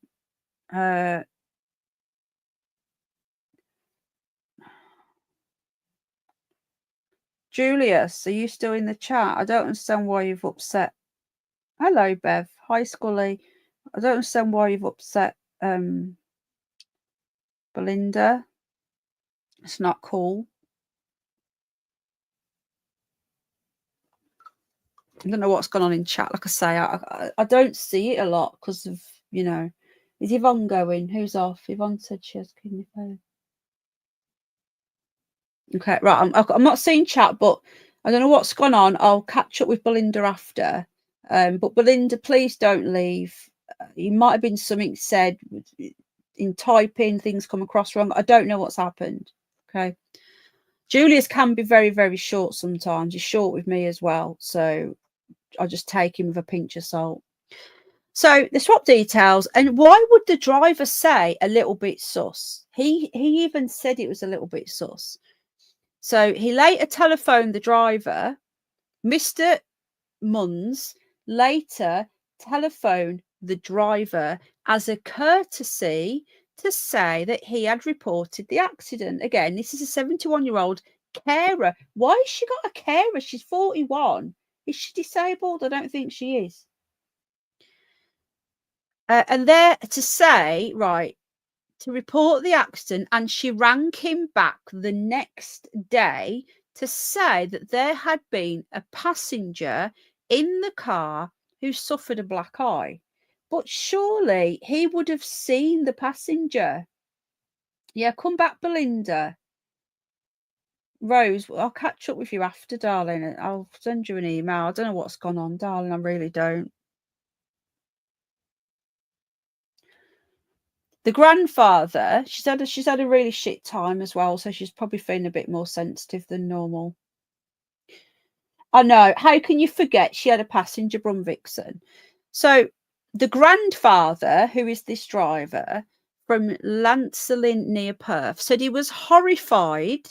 Julius, are you still in the chat? I don't understand why you've upset. Hello, Bev. Hi, Scully. I don't understand why you've upset Belinda. It's not cool. I don't know what's gone on in chat. Like I say, I don't see it a lot because of, you know. Is Yvonne going? Who's off? Yvonne said she has kidney failure. Okay, right. I'm not seeing chat, but I don't know what's gone on. I'll catch up with Belinda after. But Belinda, please don't leave. You might have been something said in typing, things come across wrong. I don't know what's happened. Okay. Julius can be very, very short sometimes. He's short with me as well. So I'll just take him with a pinch of salt. So the swap details, and why would the driver say a little bit sus? He even said it was a little bit sus. So he later telephoned the driver. Mr. Munns later telephoned the driver as a courtesy to say that he had reported the accident. Again, this is a 71-year-old carer. Why has she got a carer? She's 41. Is she disabled? I don't think she is. And there to say, right, to report the accident, and she rang him back the next day to say that there had been a passenger in the car who suffered a black eye. But surely he would have seen the passenger. Yeah, come back, Belinda. Rose, I'll catch up with you after, darling. I'll send you an email. I don't know what's gone on, darling. I really don't. The grandfather, she's had a really shit time as well, so she's probably feeling a bit more sensitive than normal. I know. How can you forget she had a passenger, Brum Vixen? So the grandfather, who is this driver from Lancelin near Perth, said he was horrified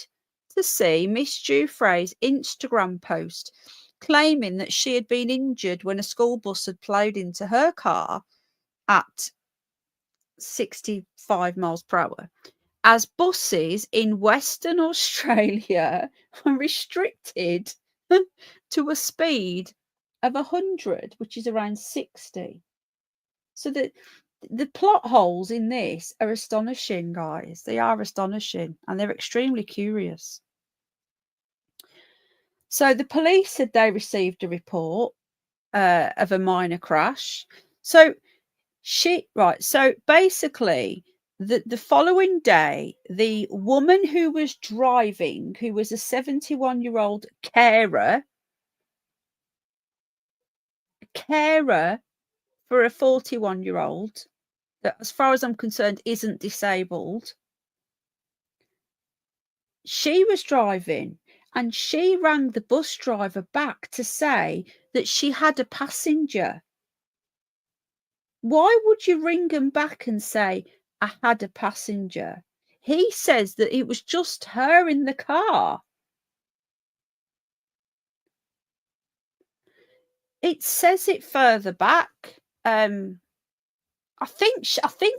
to see Miss Giuffre's Instagram post claiming that she had been injured when a school bus had ploughed into her car at 65 miles per hour, as buses in Western Australia are restricted to a speed of 100, which is around 60. So the plot holes in this are astonishing, guys. They are astonishing, and they're extremely curious. So the police said they received a report of a minor crash. So so basically the following day, the woman who was driving, who was a 71-year-old carer for a 41-year-old that, as far as I'm concerned, isn't disabled, she was driving, and she rang the bus driver back to say that she had a passenger. Why would you ring him back and say, I had a passenger? He says that it was just her in the car. It says it further back. I think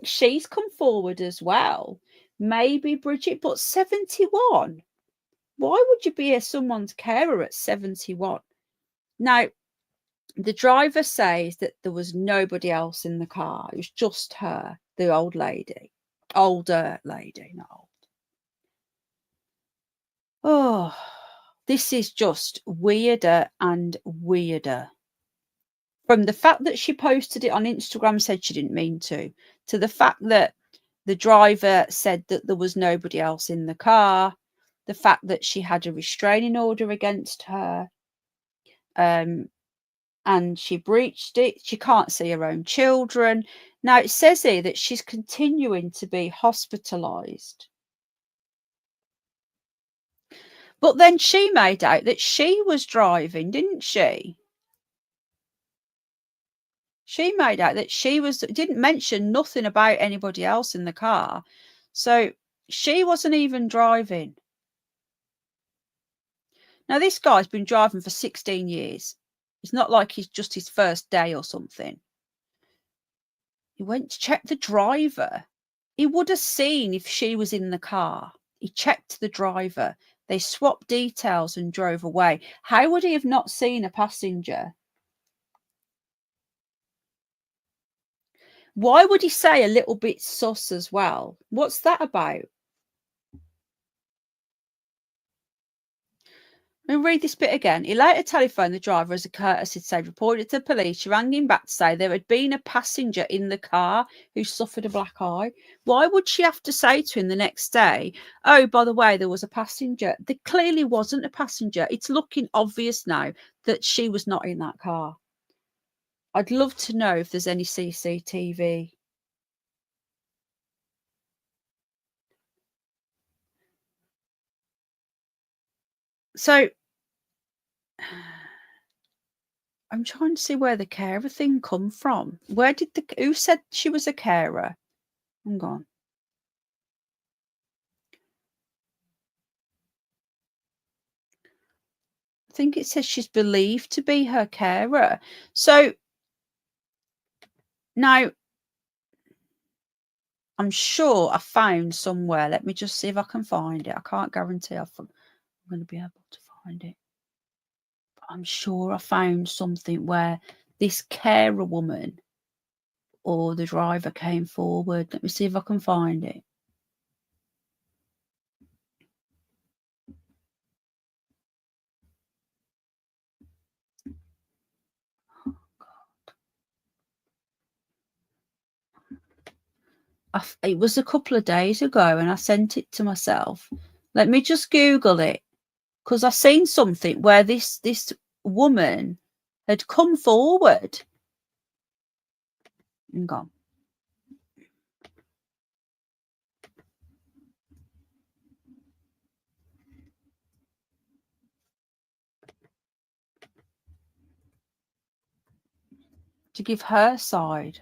she's come forward as well. Maybe Bridget, but 71. Why would you be someone's carer at 71? Now, the driver says that there was nobody else in the car. It was just her, the old lady. Older lady, not old. Oh, this is just weirder and weirder. From the fact that she posted it on Instagram, said she didn't mean to the fact that the driver said that there was nobody else in the car, the fact that she had a restraining order against her, and she breached it. She can't see her own children. Now, it says here that she's continuing to be hospitalised. But then she made out that she was driving, didn't she? She made out that she didn't mention nothing about anybody else in the car. So she wasn't even driving. Now, this guy's been driving for 16 years. It's not like he's just his first day or something. He went to check the driver. He would have seen if she was in the car. He checked the driver. They swapped details and drove away. How would he have not seen a passenger? Why would he say a little bit sus as well? What's that about? Let me read this bit again. He later telephoned the driver as a courtesy to say, reported to the police. She rang him back to say there had been a passenger in the car who suffered a black eye. Why would she have to say to him the next day, oh, by the way, there was a passenger? There clearly wasn't a passenger. It's looking obvious now that she was not in that car. I'd love to know if there's any CCTV. So I'm trying to see where the carer thing come from. Who said she was a carer? Hang on. I think it says she's believed to be her carer. So now I'm sure I found somewhere. Let me just see if I can find it. I can't guarantee I'm going to be able to find it. But I'm sure I found something where this carer woman or the driver came forward. Let me see if I can find it. It was a couple of days ago and I sent it to myself. Let me just Google it, because I've seen something where this woman had come forward. Hang on. To give her side.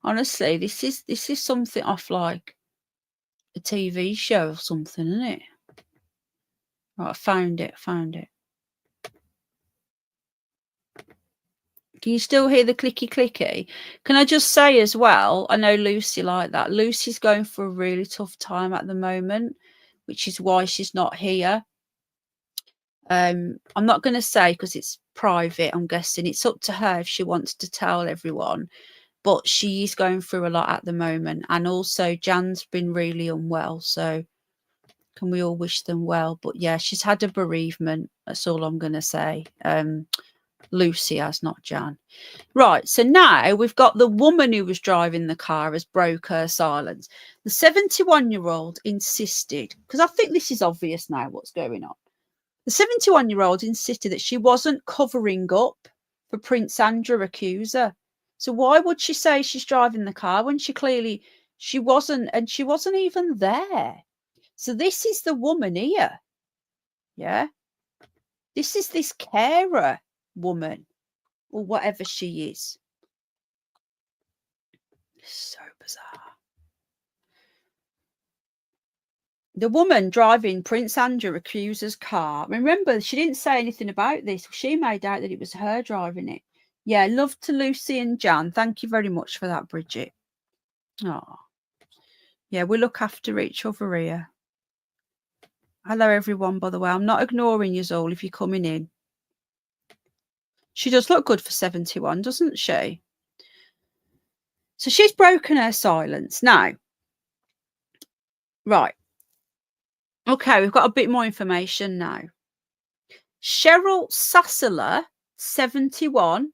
Honestly, this is something off like a TV show or something, isn't it? Right, I found it. Can you still hear the clicky clicky? Can I just say as well, I know Lucy like that. Lucy's going for a really tough time at the moment, which is why she's not here. I'm not going to say because it's private. I'm guessing it's up to her if she wants to tell everyone. But she's going through a lot at the moment. And also Jan's been really unwell. So can we all wish them well? But yeah, she's had a bereavement. That's all I'm going to say. Lucy has, not Jan. Right. So now we've got the woman who was driving the car has broke her silence. The 71-year-old insisted, because I think this is obvious now what's going on. The 71-year-old insisted that she wasn't covering up for Prince Andrew accuser. So why would she say she's driving the car when she wasn't, and she wasn't even there? So this is the woman here. Yeah. This is this carer woman, or whatever she is. So bizarre. The woman driving Prince Andrew accuser's car. Remember, she didn't say anything about this. She made out that it was her driving it. Yeah, love to Lucy and Jan. Thank you very much for that, Bridget. Oh, yeah, we look after each other here. Hello, everyone, by the way. I'm not ignoring you all if you're coming in. She does look good for 71, doesn't she? So she's broken her silence. Now, right. Okay, we've got a bit more information now. Cheryl Sassler, 71,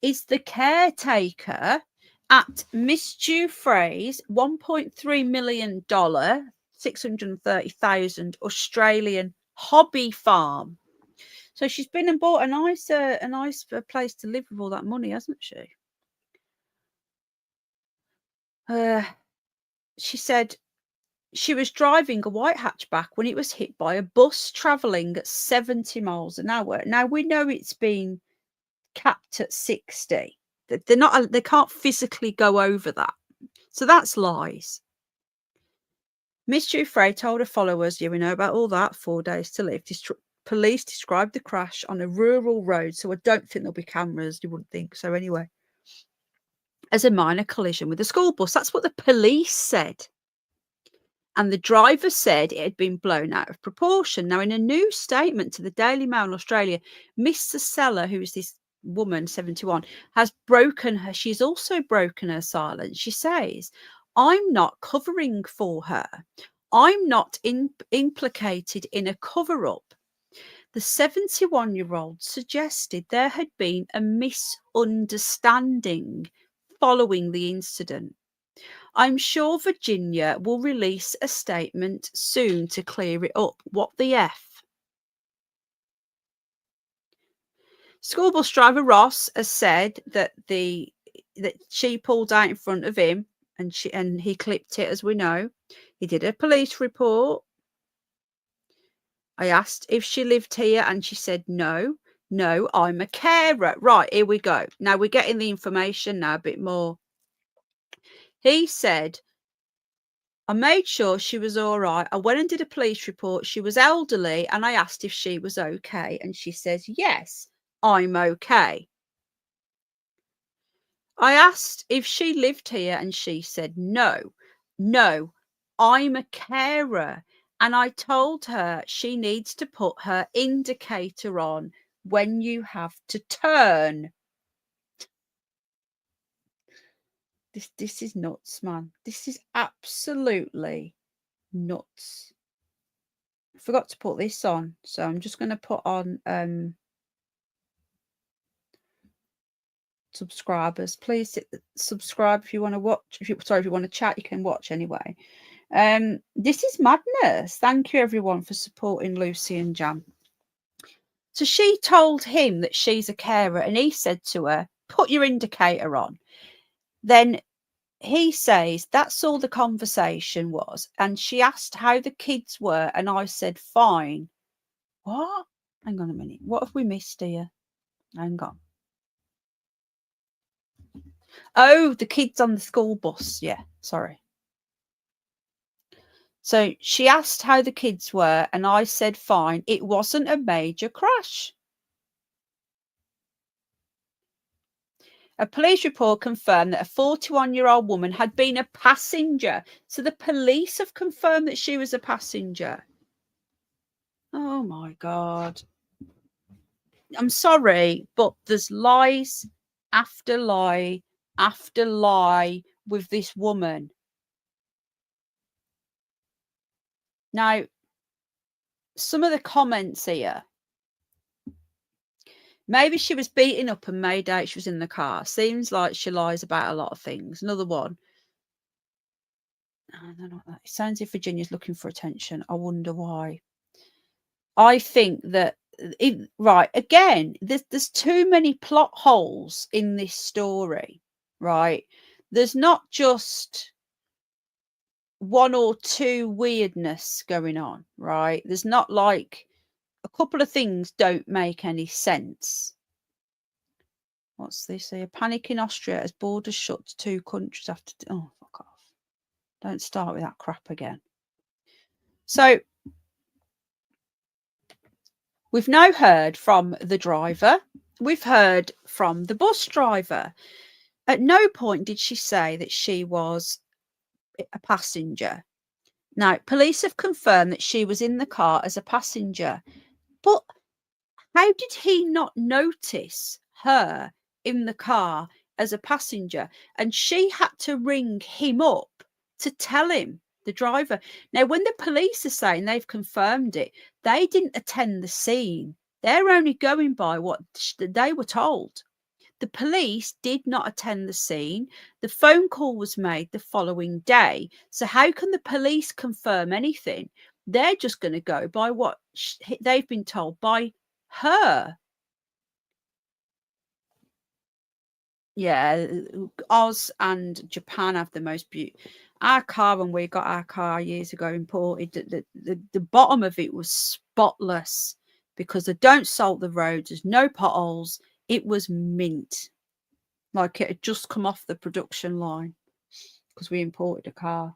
is the caretaker at Miss Giuffre's $1.3 million, 630,000 Australian hobby farm. So she's been and bought a nice place to live with all that money, hasn't she? She said she was driving a white hatchback when it was hit by a bus travelling at 70 miles an hour. Now, we know it's been capped at 60. They can't physically go over that. So that's lies. Miss Giuffre told her followers, yeah, we know about all that, 4 days to live. Police described the crash on a rural road, so I don't think there'll be cameras. You wouldn't think so anyway. As a minor collision with a school bus. That's what the police said. And the driver said it had been blown out of proportion. Now, in a new statement to the Daily Mail Australia, Miss Sassler, who is this woman, 71, has broken her. She's also broken her silence. She says, I'm not covering for her. I'm not implicated in a cover-up. The 71-year-old suggested there had been a misunderstanding following the incident. I'm sure Virginia will release a statement soon to clear it up. What the F? School bus driver Ross has said that she pulled out in front of him and he clipped it, as we know. He did a police report. I asked if she lived here and she said no. No, I'm a carer. Right, here we go. Now we're getting the information now a bit more. He said, I made sure she was all right. I went and did a police report. She was elderly and I asked if she was okay. And she says, yes, I'm okay. I asked if she lived here and she said, no, I'm a carer. And I told her she needs to put her indicator on when you have to turn. This is nuts, man. This is absolutely nuts. I forgot to put this on, so I'm just going to put on subscribers. Please subscribe if you want to watch. If you want to chat, you can watch anyway. This is madness. Thank you everyone for supporting Lucy and Jan. So she told him that she's a carer, and he said to her, put your indicator on. Then he says that's all the conversation was, and she asked how the kids were, and I said fine. What? Hang on a minute. What have we missed here? Hang on. Oh, the kids on the school bus. Yeah, sorry. So she asked how the kids were, and I said fine. It wasn't a major crash. A police report confirmed that a 41-year-old woman had been a passenger. So the police have confirmed that she was a passenger. Oh, my God. I'm sorry, but there's lies after lie after lie with this woman. Now, some of the comments here. Maybe she was beaten up and made out she was in the car. Seems like she lies about a lot of things. Another one. I don't know what that. It sounds like Virginia's looking for attention. I wonder why. I think that right, again, there's too many plot holes in this story, right? There's not just one or two weirdness going on, right? There's not like a couple of things don't make any sense. What's this here? Panic in Austria as borders shut to 2 countries after. Oh, fuck off. Don't start with that crap again. So we've now heard from the driver. We've heard from the bus driver. At no point did she say that she was a passenger. Now, police have confirmed that she was in the car as a passenger. But how did he not notice her in the car as a passenger? And she had to ring him up to tell him, the driver. Now, when the police are saying they've confirmed it, they didn't attend the scene. They're only going by what they were told. The police did not attend the scene. The phone call was made the following day. So how can the police confirm anything? They're just going to go by what they've been told by her. Yeah, Oz and Japan have the most beautiful. Our car, when we got our car years ago imported, the bottom of it was spotless because they don't salt the roads. There's no potholes. It was mint. Like it had just come off the production line because we imported a car.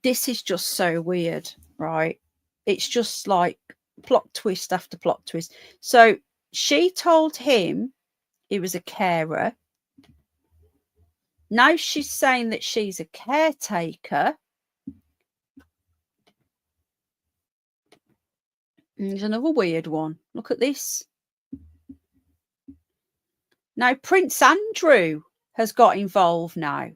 This is just so weird, right? It's just like plot twist after plot twist. So she told him he was a carer. Now she's saying that she's a caretaker. And there's another weird one. Look at this. Now Prince Andrew has got involved now.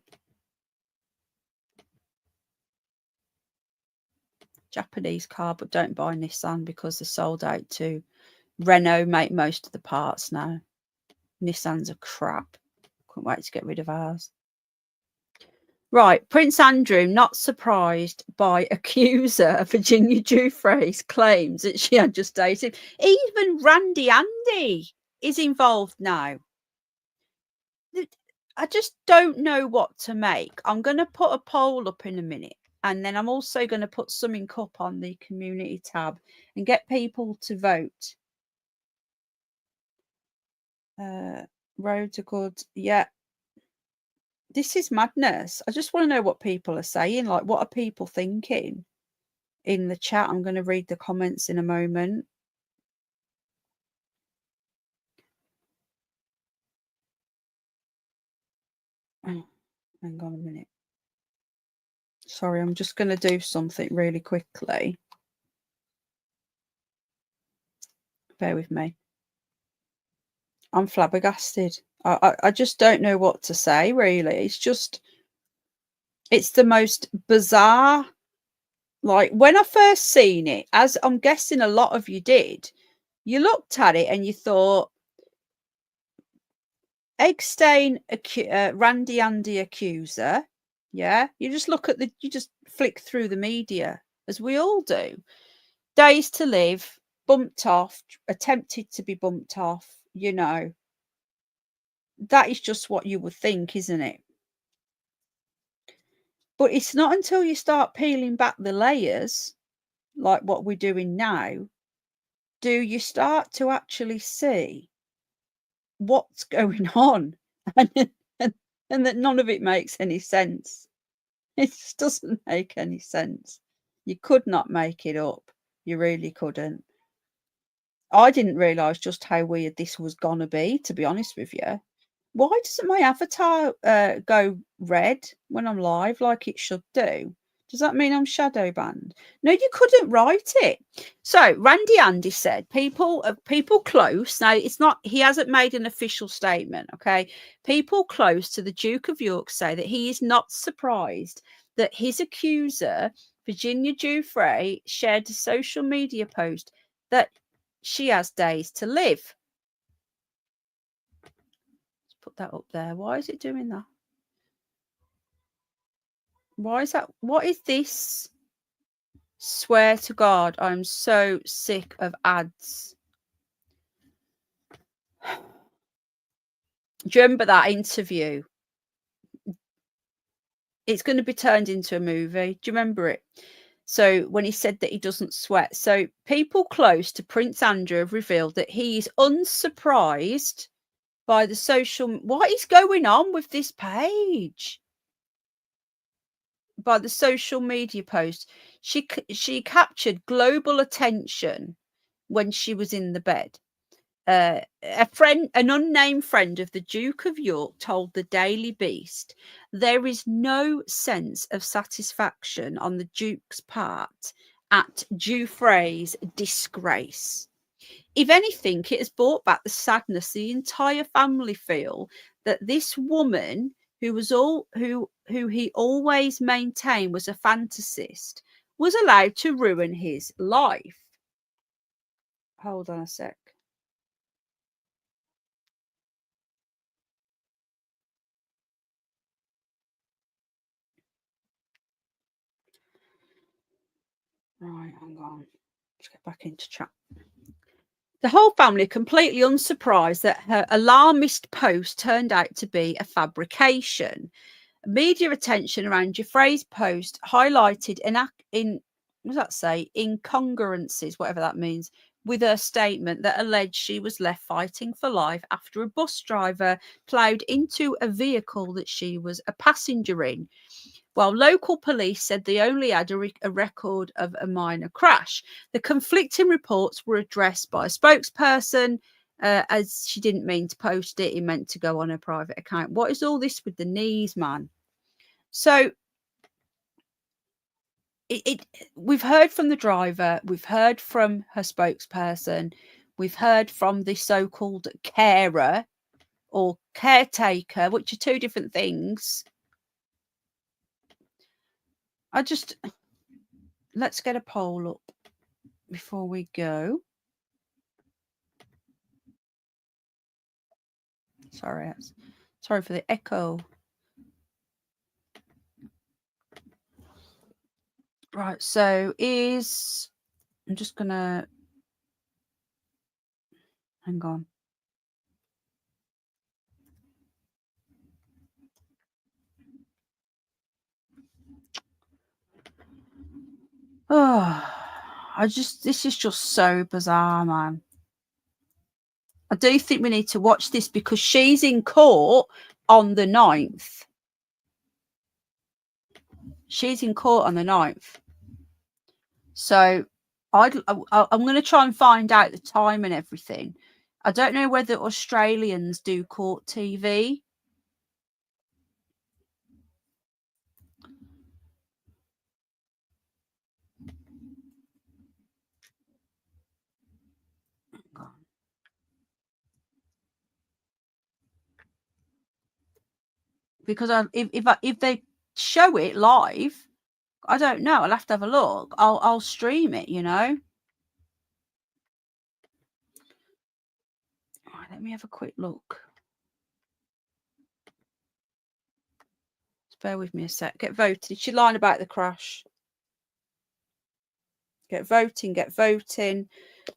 Japanese car, but don't buy Nissan because they're sold out to Renault. Make most of the parts now. Nissans are crap. Couldn't wait to get rid of ours. Right, Prince Andrew not surprised by accuser Virginia Giuffre's claims that she had just dated. Even Randy Andy is involved now. I just don't know what to make. I'm going to put a poll up in a minute. And then I'm also going to put something up on the community tab and get people to vote. Roads are good. Yeah. This is madness. I just want to know what people are saying. Like, what are people thinking in the chat? I'm going to read the comments in a moment. Oh, hang on a minute. Sorry, I'm just going to do something really quickly. Bear with me. I'm flabbergasted. I just don't know what to say, really. It's the most bizarre. Like, when I first seen it, as I'm guessing a lot of you did, you looked at it and you thought, egg stain, Randy Andy accuser. Yeah, you just look at you just flick through the media, as we all do. Days to live, bumped off, attempted to be bumped off, you know. That is just what you would think, isn't it? But it's not until you start peeling back the layers, like what we're doing now, do you start to actually see what's going on, and that none of it makes any sense. It just doesn't make any sense. You could not make it up. You really couldn't. I didn't realise just how weird this was going to be, to be honest with you. Why doesn't my avatar go red when I'm live like it should do? Does that mean I'm shadow banned? No, you couldn't write it. So Randy Andy said people close. Now it's not. He hasn't made an official statement. Okay, people close to the Duke of York say that he is not surprised that his accuser Virginia Giuffre shared a social media post that she has days to live. Put that up there. Why is it doing that? Why is that? What is this Swear to God, I'm so sick of ads. Do you remember that interview? It's going to be turned into a movie. Do you remember it? So when he said that he doesn't sweat. So people close to Prince Andrew have revealed that he is unsurprised by the social... What is going on with this page? By the social media post. She captured global attention when she was in the bed. An unnamed friend of the Duke of York told the Daily Beast, there is no sense of satisfaction on the Duke's part at Giuffre's disgrace. If anything, it has brought back the sadness the entire family feel that this woman who he always maintained was a fantasist was allowed to ruin his life. Hold on a sec. Right, hang on. Let's get back into chat. The whole family are completely unsurprised that her alarmist post turned out to be a fabrication. Media attention around Giuffre's post highlighted what does that say? Incongruencies, whatever that means, with her statement that alleged she was left fighting for life after a bus driver ploughed into a vehicle that she was a passenger in. While local police said they only had a record of a minor crash, the conflicting reports were addressed by a spokesperson as she didn't mean to post it. It meant to go on her private account. What is all this with the knees, man? So we've heard from the driver, we've heard from her spokesperson, we've heard from the so-called carer or caretaker, which are two different things. Let's get a poll up before we go. Sorry for the echo. Right, so I'm just gonna hang on. Oh, this is just so bizarre, man. I do think we need to watch this because she's in court on the 9th. She's in court on the 9th. So I'm going to try and find out the time and everything. I don't know whether Australians do court TV. Because if they show it live, I don't know. I'll have to have a look. I'll stream it, you know. All right, let me have a quick look. Just bear with me a sec. Get voted. She's lying about the crash. Get voting. Get voting.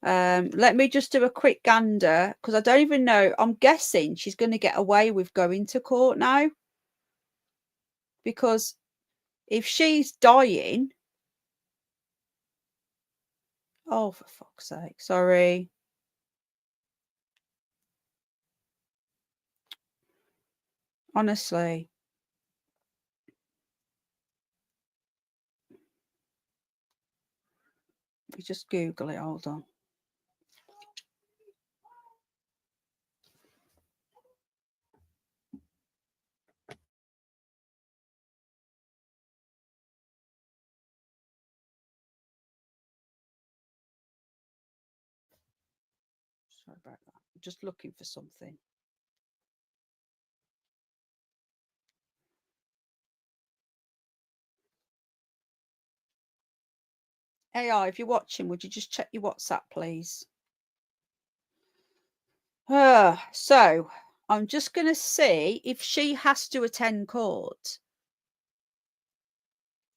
Let me just do a quick gander because I don't even know. I'm guessing she's going to get away with going to court now. Because if she's dying, oh, for fuck's sake, sorry. Honestly. You just Google it, hold on. Sorry about that. I'm just looking for something. AI, if you're watching, would you just check your WhatsApp, please? So I'm just going to see if she has to attend court.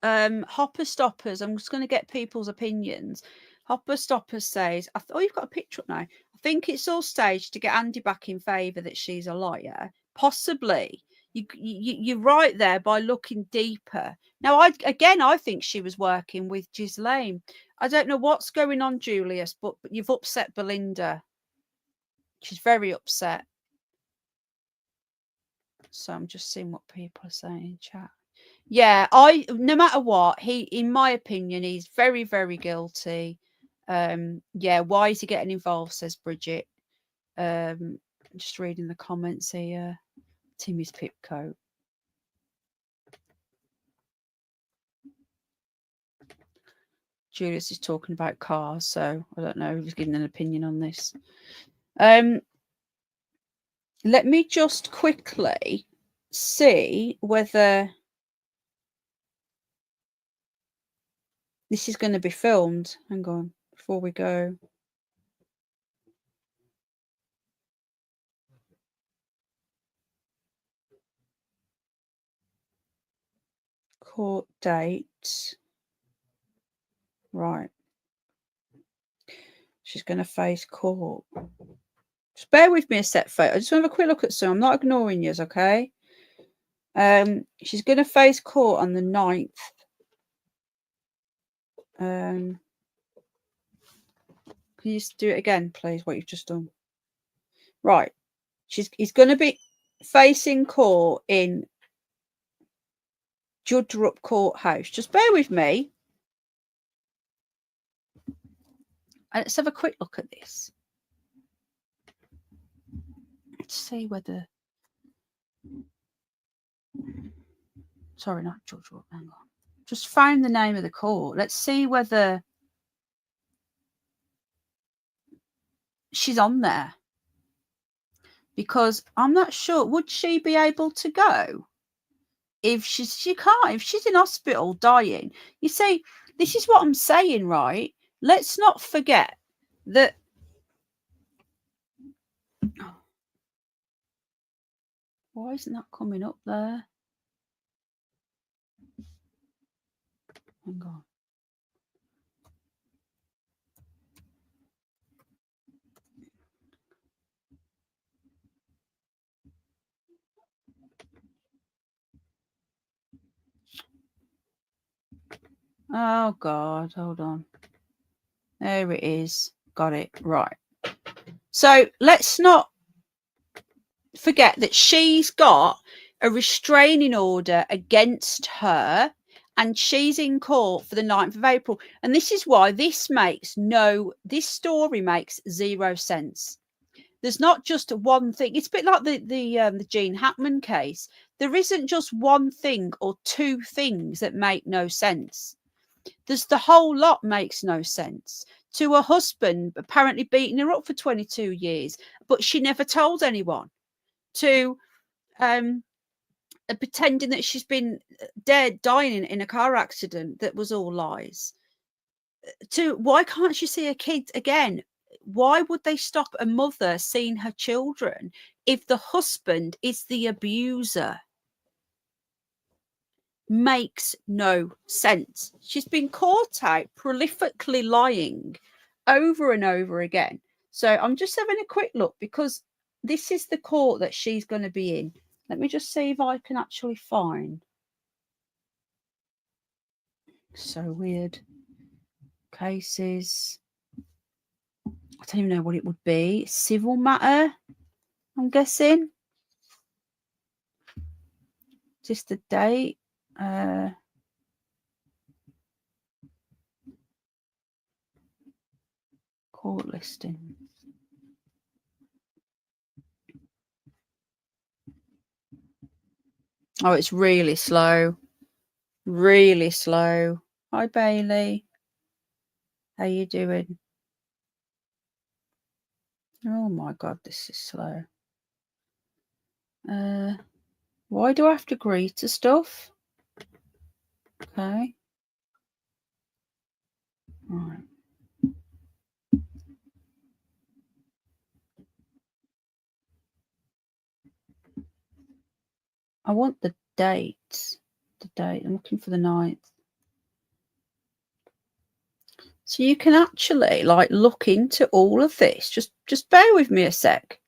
Hopper Stoppers. I'm just going to get people's opinions. Hopper Stoppers says, oh, you've got a picture up now. I think it's all staged to get Andy back in favour that she's a liar. Possibly. You're right there by looking deeper. Now, I think she was working with Ghislaine. I don't know what's going on, Julius, but you've upset Belinda. She's very upset. So I'm just seeing what people are saying in chat. Yeah, no matter what, in my opinion, he's very, very guilty. Yeah, why is he getting involved, says Bridget. Just reading the comments here. Timmy's Pipcoat. Julius is talking about cars, so I don't know if he's giving an opinion on this. Let me just quickly see whether this is going to be filmed. Hang on, before we go. Court date. Right. She's going to face court. Just bear with me a sec, folks. I just want to have a quick look at some. I'm not ignoring you, okay? She's going to face court on the 9th. Can you just do it again, please, what you've just done? Right. He's going to be facing court in Giuffre Courthouse. Just bear with me. Let's have a quick look at this. Let's see whether... Sorry, not Giuffre. Hang on. Just found the name of the court. Let's see whether she's on there. Because I'm not sure. Would she be able to go? If she can't. If she's in hospital dying. You see, this is what I'm saying, right? Let's not forget that... Why isn't that coming up there? Hang on. Oh, God. Hold on. There it is. Got it. Right. So let's not forget that she's got a restraining order against her and she's in court for the 9th of April. And this is why this story makes zero sense. There's not just one thing. It's a bit like the Gene Hackman case. There isn't just one thing or two things that make no sense. There's the whole lot makes no sense. To her husband apparently beating her up for 22 years, but she never told anyone. To pretending that she's been dying in a car accident that was all lies. To why can't she see her kids again? Why would they stop a mother seeing her children if the husband is the abuser? Makes no sense. She's been caught out prolifically lying over and over again. So I'm just having a quick look because this is the court that she's going to be in. Let me just see if I can actually find. So weird. Cases. I don't even know what it would be. Civil matter, I'm guessing. Just the date. Court listing. Oh, it's really slow. Really slow. Hi, Bailey. How you doing? Oh my God, this is slow. Why do I have to agree to stuff? Okay. All right. I want the date. The date. I'm looking for the 9th. So you can actually like look into all of this. Just bear with me a sec.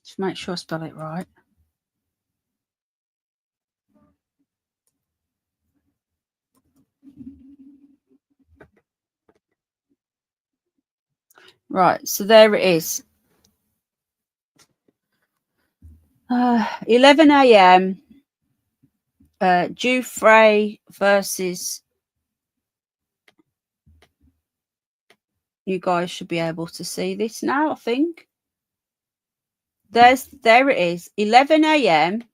Just make sure I spell it right. Right, so there it is. 11 a.m. Giuffre versus. You guys should be able to see this now, I think. There it is. 11 a.m.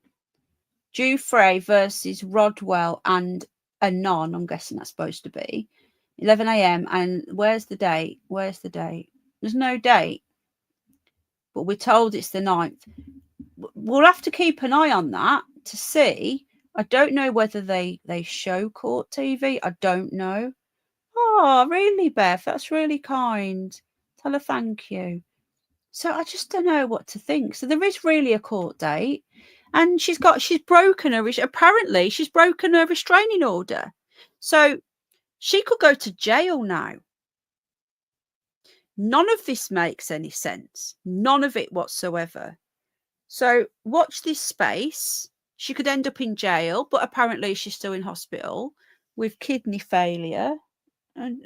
Giuffre versus Rodwell and Anon. I'm guessing that's supposed to be 11 a.m. And where's the date? Where's the date? There's no date, but we're told it's the 9th. We'll have to keep an eye on that to see. I don't know whether they show court TV. I don't know. Oh, really, Beth? That's really kind. Tell her thank you. So I just don't know what to think. So there is really a court date, and she's broken her restraining order. So she could go to jail now. None of this makes any sense. None of it whatsoever. So watch this space. She could end up in jail, but apparently she's still in hospital with kidney failure. And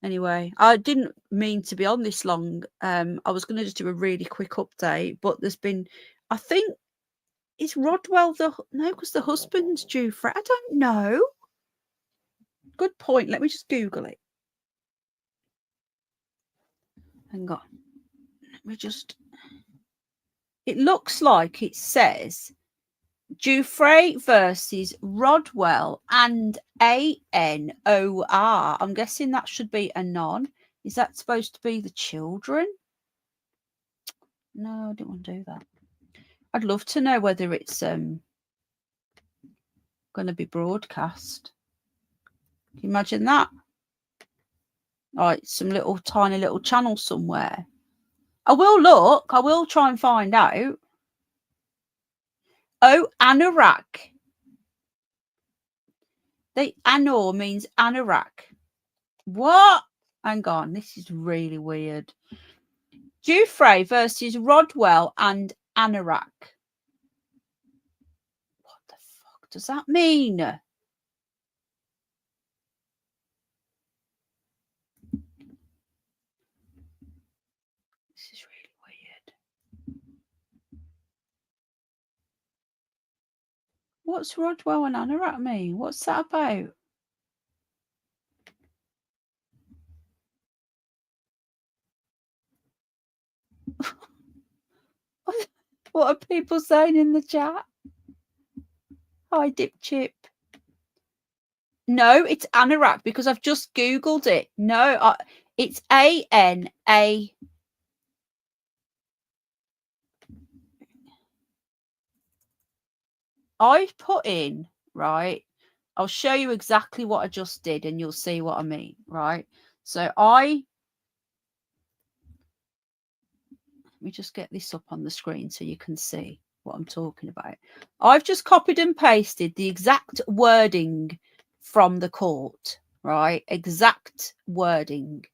anyway, I didn't mean to be on this long. I was going to just do a really quick update, but there's been, I think, is Rodwell because the husband's due for it. I don't know. Good point. Let me just Google it. Hang on. Let me just. It looks like it says Giuffre versus Rodwell and ANOR. I'm guessing that should be Anon. Is that supposed to be the children? No, I didn't want to do that. I'd love to know whether it's going to be broadcast. Can you imagine that? Like some tiny little channel somewhere. I will look. I will try and find out. Oh, anorak. Anor means anorak. What? Hang on. This is really weird. Giuffre versus Rodwell and anorak. What the fuck does that mean? This is really weird. What's Rodwell and anorak mean? What's that about? What are people saying in the chat? Hi, Dip Chip. No, it's anorak because I've just Googled it. No, it's A-N-A. I've put in, right? I'll show you exactly what I just did and you'll see what I mean, right? So let me just get this up on the screen so you can see what I'm talking about. I've just copied and pasted the exact wording from the court, right? Exact wording.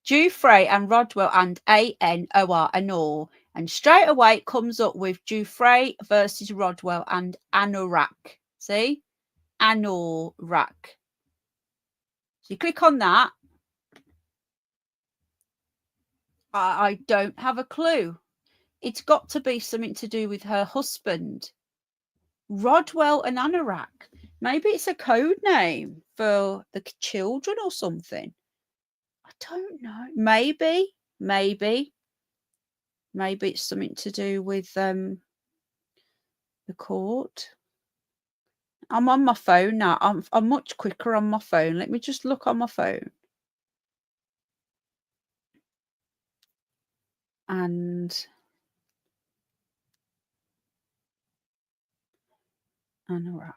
Giuffre and Rodwell and ANOR, Anor. And straight away it comes up with Giuffre versus Rodwell and anorak. See? Anorak. So you click on that. I don't have a clue. It's got to be something to do with her husband. Rodwell and anorak. Maybe it's a code name for the children or something. I don't know. Maybe it's something to do with the court. I'm on my phone now. I'm much quicker on my phone. Let me just look on my phone. and Iraq.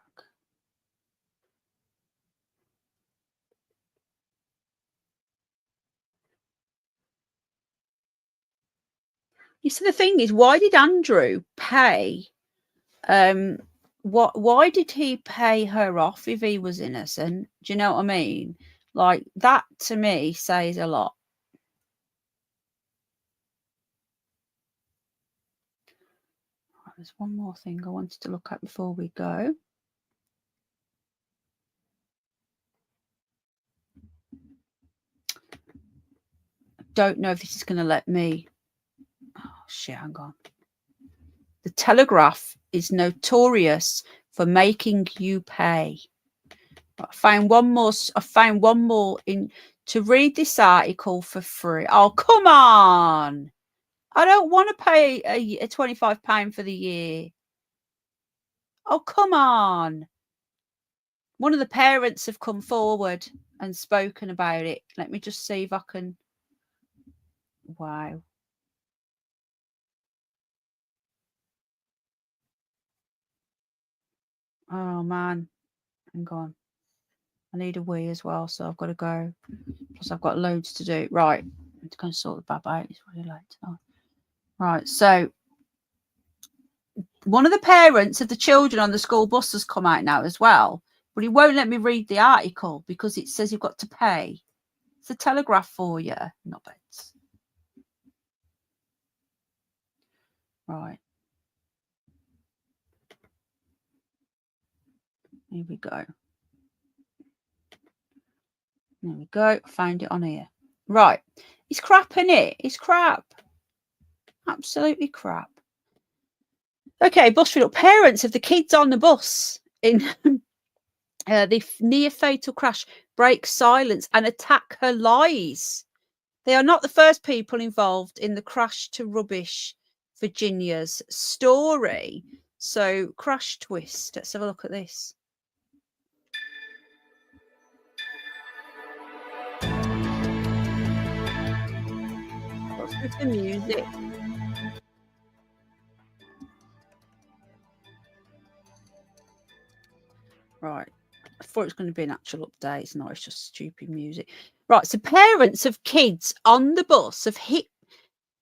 You see, the thing is, why did Andrew pay? Why did he pay her off if he was innocent? Do you know what I mean? Like, that to me says a lot. Right, there's one more thing I wanted to look at before we go. Don't know if this is going to let me. Oh shit, hang on. The Telegraph is notorious for making you pay. I found one more in to read this article for free. Oh, come on. I don't want to pay a £25 for the year. Oh, come on. One of the parents have come forward and spoken about it. Let me just see if I can. Wow. Oh, man. Hang on. I need a wee as well, so I've got to go. Plus, I've got loads to do. Right. I'm going to sort the bab out. It's really late tonight. Right. So, one of the parents of the children on the school bus has come out now as well. But he won't let me read the article because it says you've got to pay. It's a Telegraph for you. Not beds. Right. Here we go. There we go. Found it on here. Right. It's crap, innit? It's crap. Absolutely crap. Okay, bus fill up. Parents of the kids on the bus in the near fatal crash break silence and attack her lies. They are not the first people involved in the crash to rubbish Virginia's story. So, crash twist. Let's have a look at this. What's with the music? Right. I thought it was going to be an actual update. It's not. It's just stupid music. Right. So, parents of kids on the bus have hit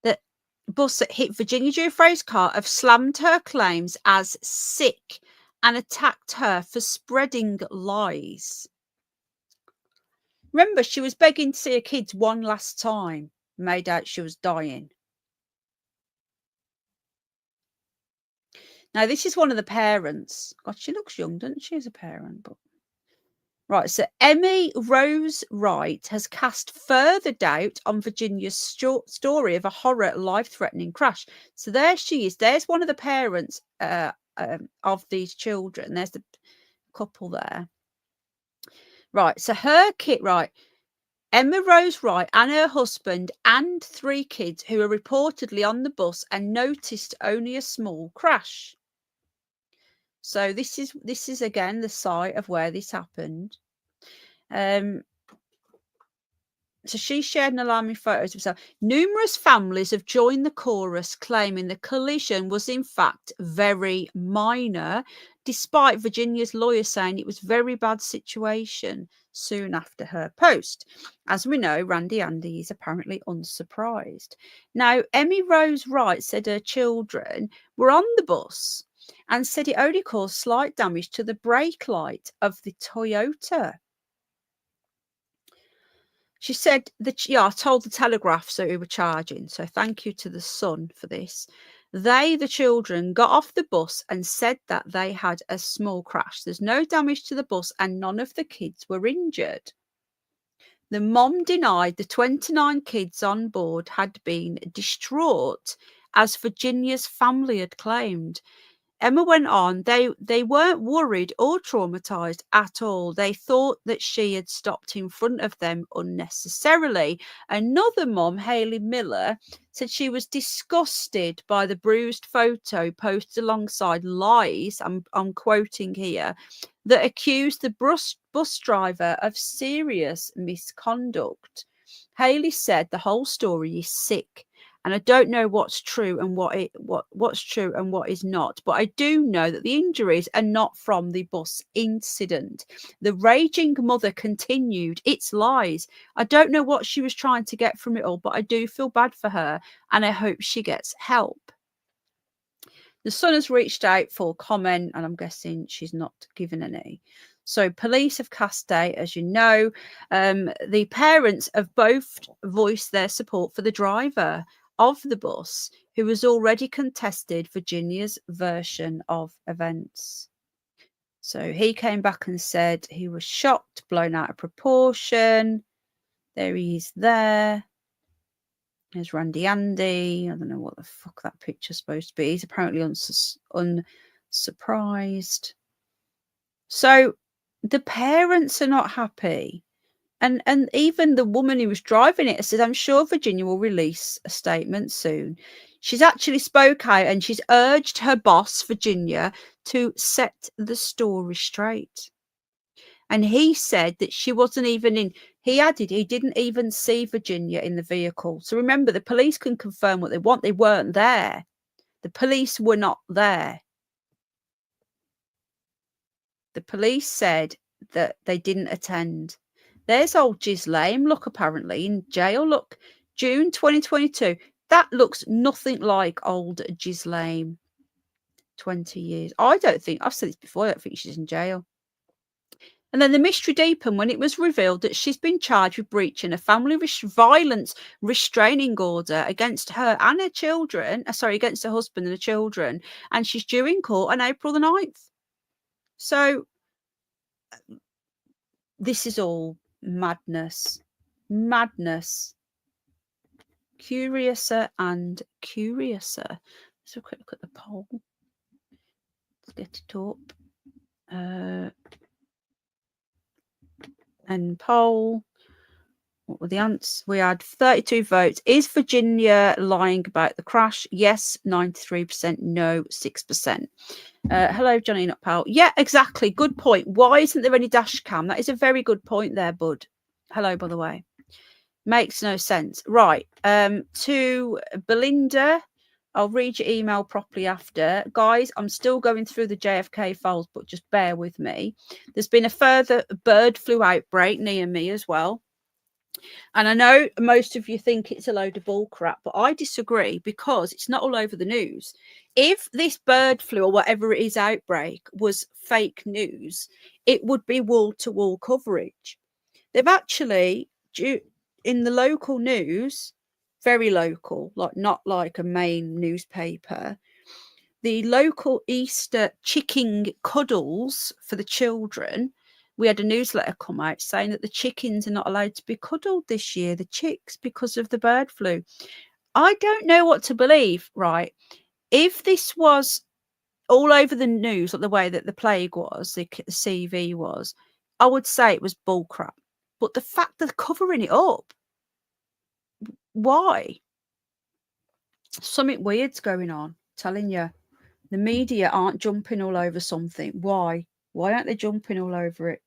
the bus that hit Virginia Giuffre's car have slammed her claims as sick and attacked her for spreading lies. Remember, she was begging to see her kids one last time. Made out she was dying. Now, this is one of the parents. God, she looks young, doesn't she, as a parent? But right, so Emmy Rose Wright has cast further doubt on Virginia's story of a horror, life-threatening crash. So there she is. There's one of the parents of these children. There's the couple there. Right, so her kid, right, Emma Rose Wright and her husband and 3 kids who are reportedly on the bus and noticed only a small crash. So this is again the site of where this happened. So she shared an alarming photos of herself. Numerous families have joined the chorus claiming the collision was in fact very minor, despite Virginia's lawyer saying it was a very bad situation soon after her post. As we know, Randy Andy is apparently unsurprised. Now, Emmy Rose Wright said her children were on the bus and said it only caused slight damage to the brake light of the Toyota. She said that, I told the Telegraph so we were charging. So thank you to the Sun for this. They, the children, got off the bus and said that they had a small crash. There's no damage to the bus and none of the kids were injured. The mom denied the 29 kids on board had been distraught, as Virginia's family had claimed. Emma went on, they weren't worried or traumatized at all. They thought that she had stopped in front of them unnecessarily. Another mom, Hayley Miller, said she was disgusted by the bruised photo posted alongside lies, I'm quoting here, that accused the bus driver of serious misconduct. Hayley said the whole story is sick and I don't know what's true and what's true and what is not, but I do know that the injuries are not from the bus incident. The raging mother continued its lies. I don't know what she was trying to get from it all, but I do feel bad for her, and I hope she gets help. The son has reached out for comment, and I'm guessing she's not given any. So police have cast doubt, as you know. The parents have both voiced their support for the driver of the bus, who has already contested Virginia's version of events. So he came back and said he was shocked, blown out of proportion. There he is there. There's Randy Andy. I don't know what the fuck that picture's supposed to be. He's apparently unsurprised. So the parents are not happy. And even the woman who was driving it said, I'm sure Virginia will release a statement soon. She's actually spoke out and she's urged her boss, Virginia, to set the story straight. And he said that she wasn't even in. He added he didn't even see Virginia in the vehicle. So remember, the police can confirm what they want. They weren't there. The police were not there. The police said that they didn't attend. There's old Giuffre, look, apparently in jail. Look, June 2022. That looks nothing like old Giuffre. 20 years. I don't think, I've said this before, I don't think she's in jail. And then the mystery deepened when it was revealed that she's been charged with breaching a family violence restraining order against her and her children, against her husband and her children, and she's due in court on April the 9th. So this is all madness. Madness. Curiouser and curiouser. Let's have a quick look at the poll. Let's get it up. And poll. What were the answers? We had 32 votes. Is Virginia lying about the crash? Yes, 93%. No, 6%. Hello, Johnny Nutpal. Yeah, exactly. Good point. Why isn't there any dash cam? That is a very good point there, bud. Hello, by the way. Makes no sense. Right. To Belinda, I'll read your email properly after. Guys, I'm still going through the JFK files, but just bear with me. There's been a further bird flu outbreak near me as well. And I know most of you think it's a load of bull crap, but I disagree because it's not all over the news. If this bird flu or whatever it is outbreak was fake news, it would be wall-to-wall coverage. They've actually, in the local news, very local, like not like a main newspaper, the local Easter chicken cuddles for the children, we had a newsletter come out saying that the chickens are not allowed to be cuddled this year, the chicks, because of the bird flu. I don't know what to believe, right? If this was all over the news, like the way that the plague was, the CV was, I would say it was bullcrap. But the fact that they're covering it up, why? Something weird's going on, I'm telling you. The media aren't jumping all over something. Why? Why aren't they jumping all over it?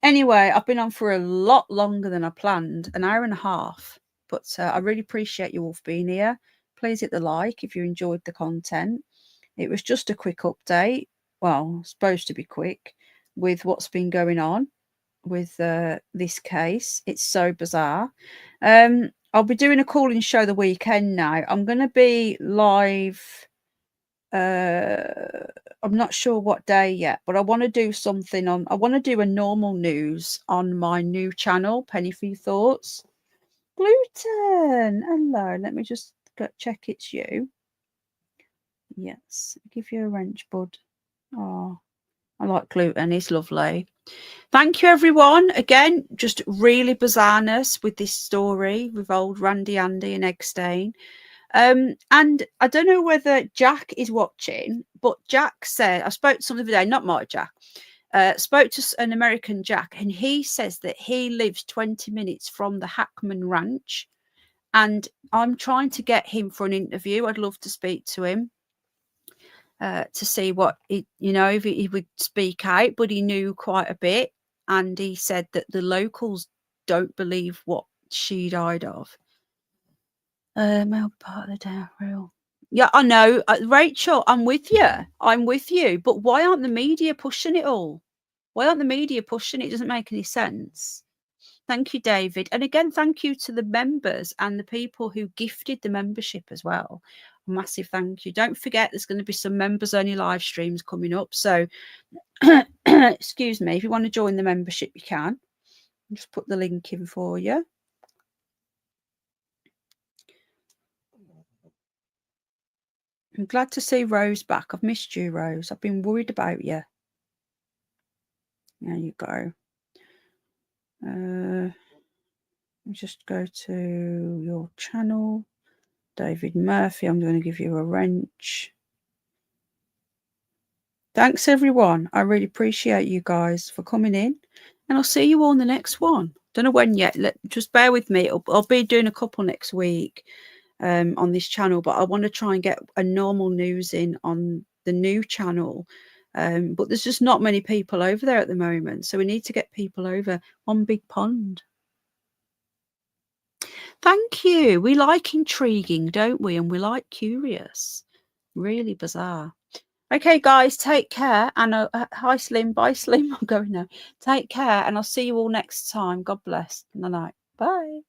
Anyway, I've been on for a lot longer than I planned, an hour and a half. But I really appreciate you all for being here. Please hit the like if you enjoyed the content. It was just a quick update. Well, supposed to be quick with what's been going on with this case. It's so bizarre. I'll be doing a call-in show the weekend now. I'm going to be live. I'm not sure what day yet, but I want to do something on. I want to do a normal news on my new channel, Penny for Your Thoughts. Gluten. Hello. Let me just check it's you. Yes. I'll give you a wrench, bud. Oh, I like gluten. He's lovely. Thank you, everyone. Again, just really bizarreness with this story with old Randy Andy and Eggstein. And I don't know whether Jack is watching, but Jack said, I spoke to someone the other day, not my Jack, spoke to an American Jack, and he says that he lives 20 minutes from the Hackman Ranch, and I'm trying to get him for an interview. I'd love to speak to him. To see what if he would speak out, but he knew quite a bit, and he said that the locals don't believe what she died of. Male part of the down rule. Yeah, I know. Rachel, I'm with you. I'm with you. But why aren't the media pushing it all? Why aren't the media pushing it? It doesn't make any sense. Thank you, David. And again, thank you to the members and the people who gifted the membership as well. Massive thank you. Don't forget, there's going to be some members only live streams coming up. So, excuse me, if you want to join the membership, you can. I'll just put the link in for you. I'm glad to see Rose back. I've missed you, Rose. I've been worried about you. There you go. Just go to your channel. David Murphy, I'm going to give you a wrench. Thanks, everyone. I really appreciate you guys for coming in. And I'll see you all in the next one. Don't know when yet. Just bear with me. I'll be doing a couple next week on this channel, but I want to try and get a normal news in on the new channel. But there's just not many people over there at the moment. So we need to get people over. One big pond. Thank you. We like intriguing, don't we? And we like curious. Really bizarre. Okay, guys, take care. And hi, Slim. Bye, Slim. I'm going now. Take care, and I'll see you all next time. God bless. Night. Bye.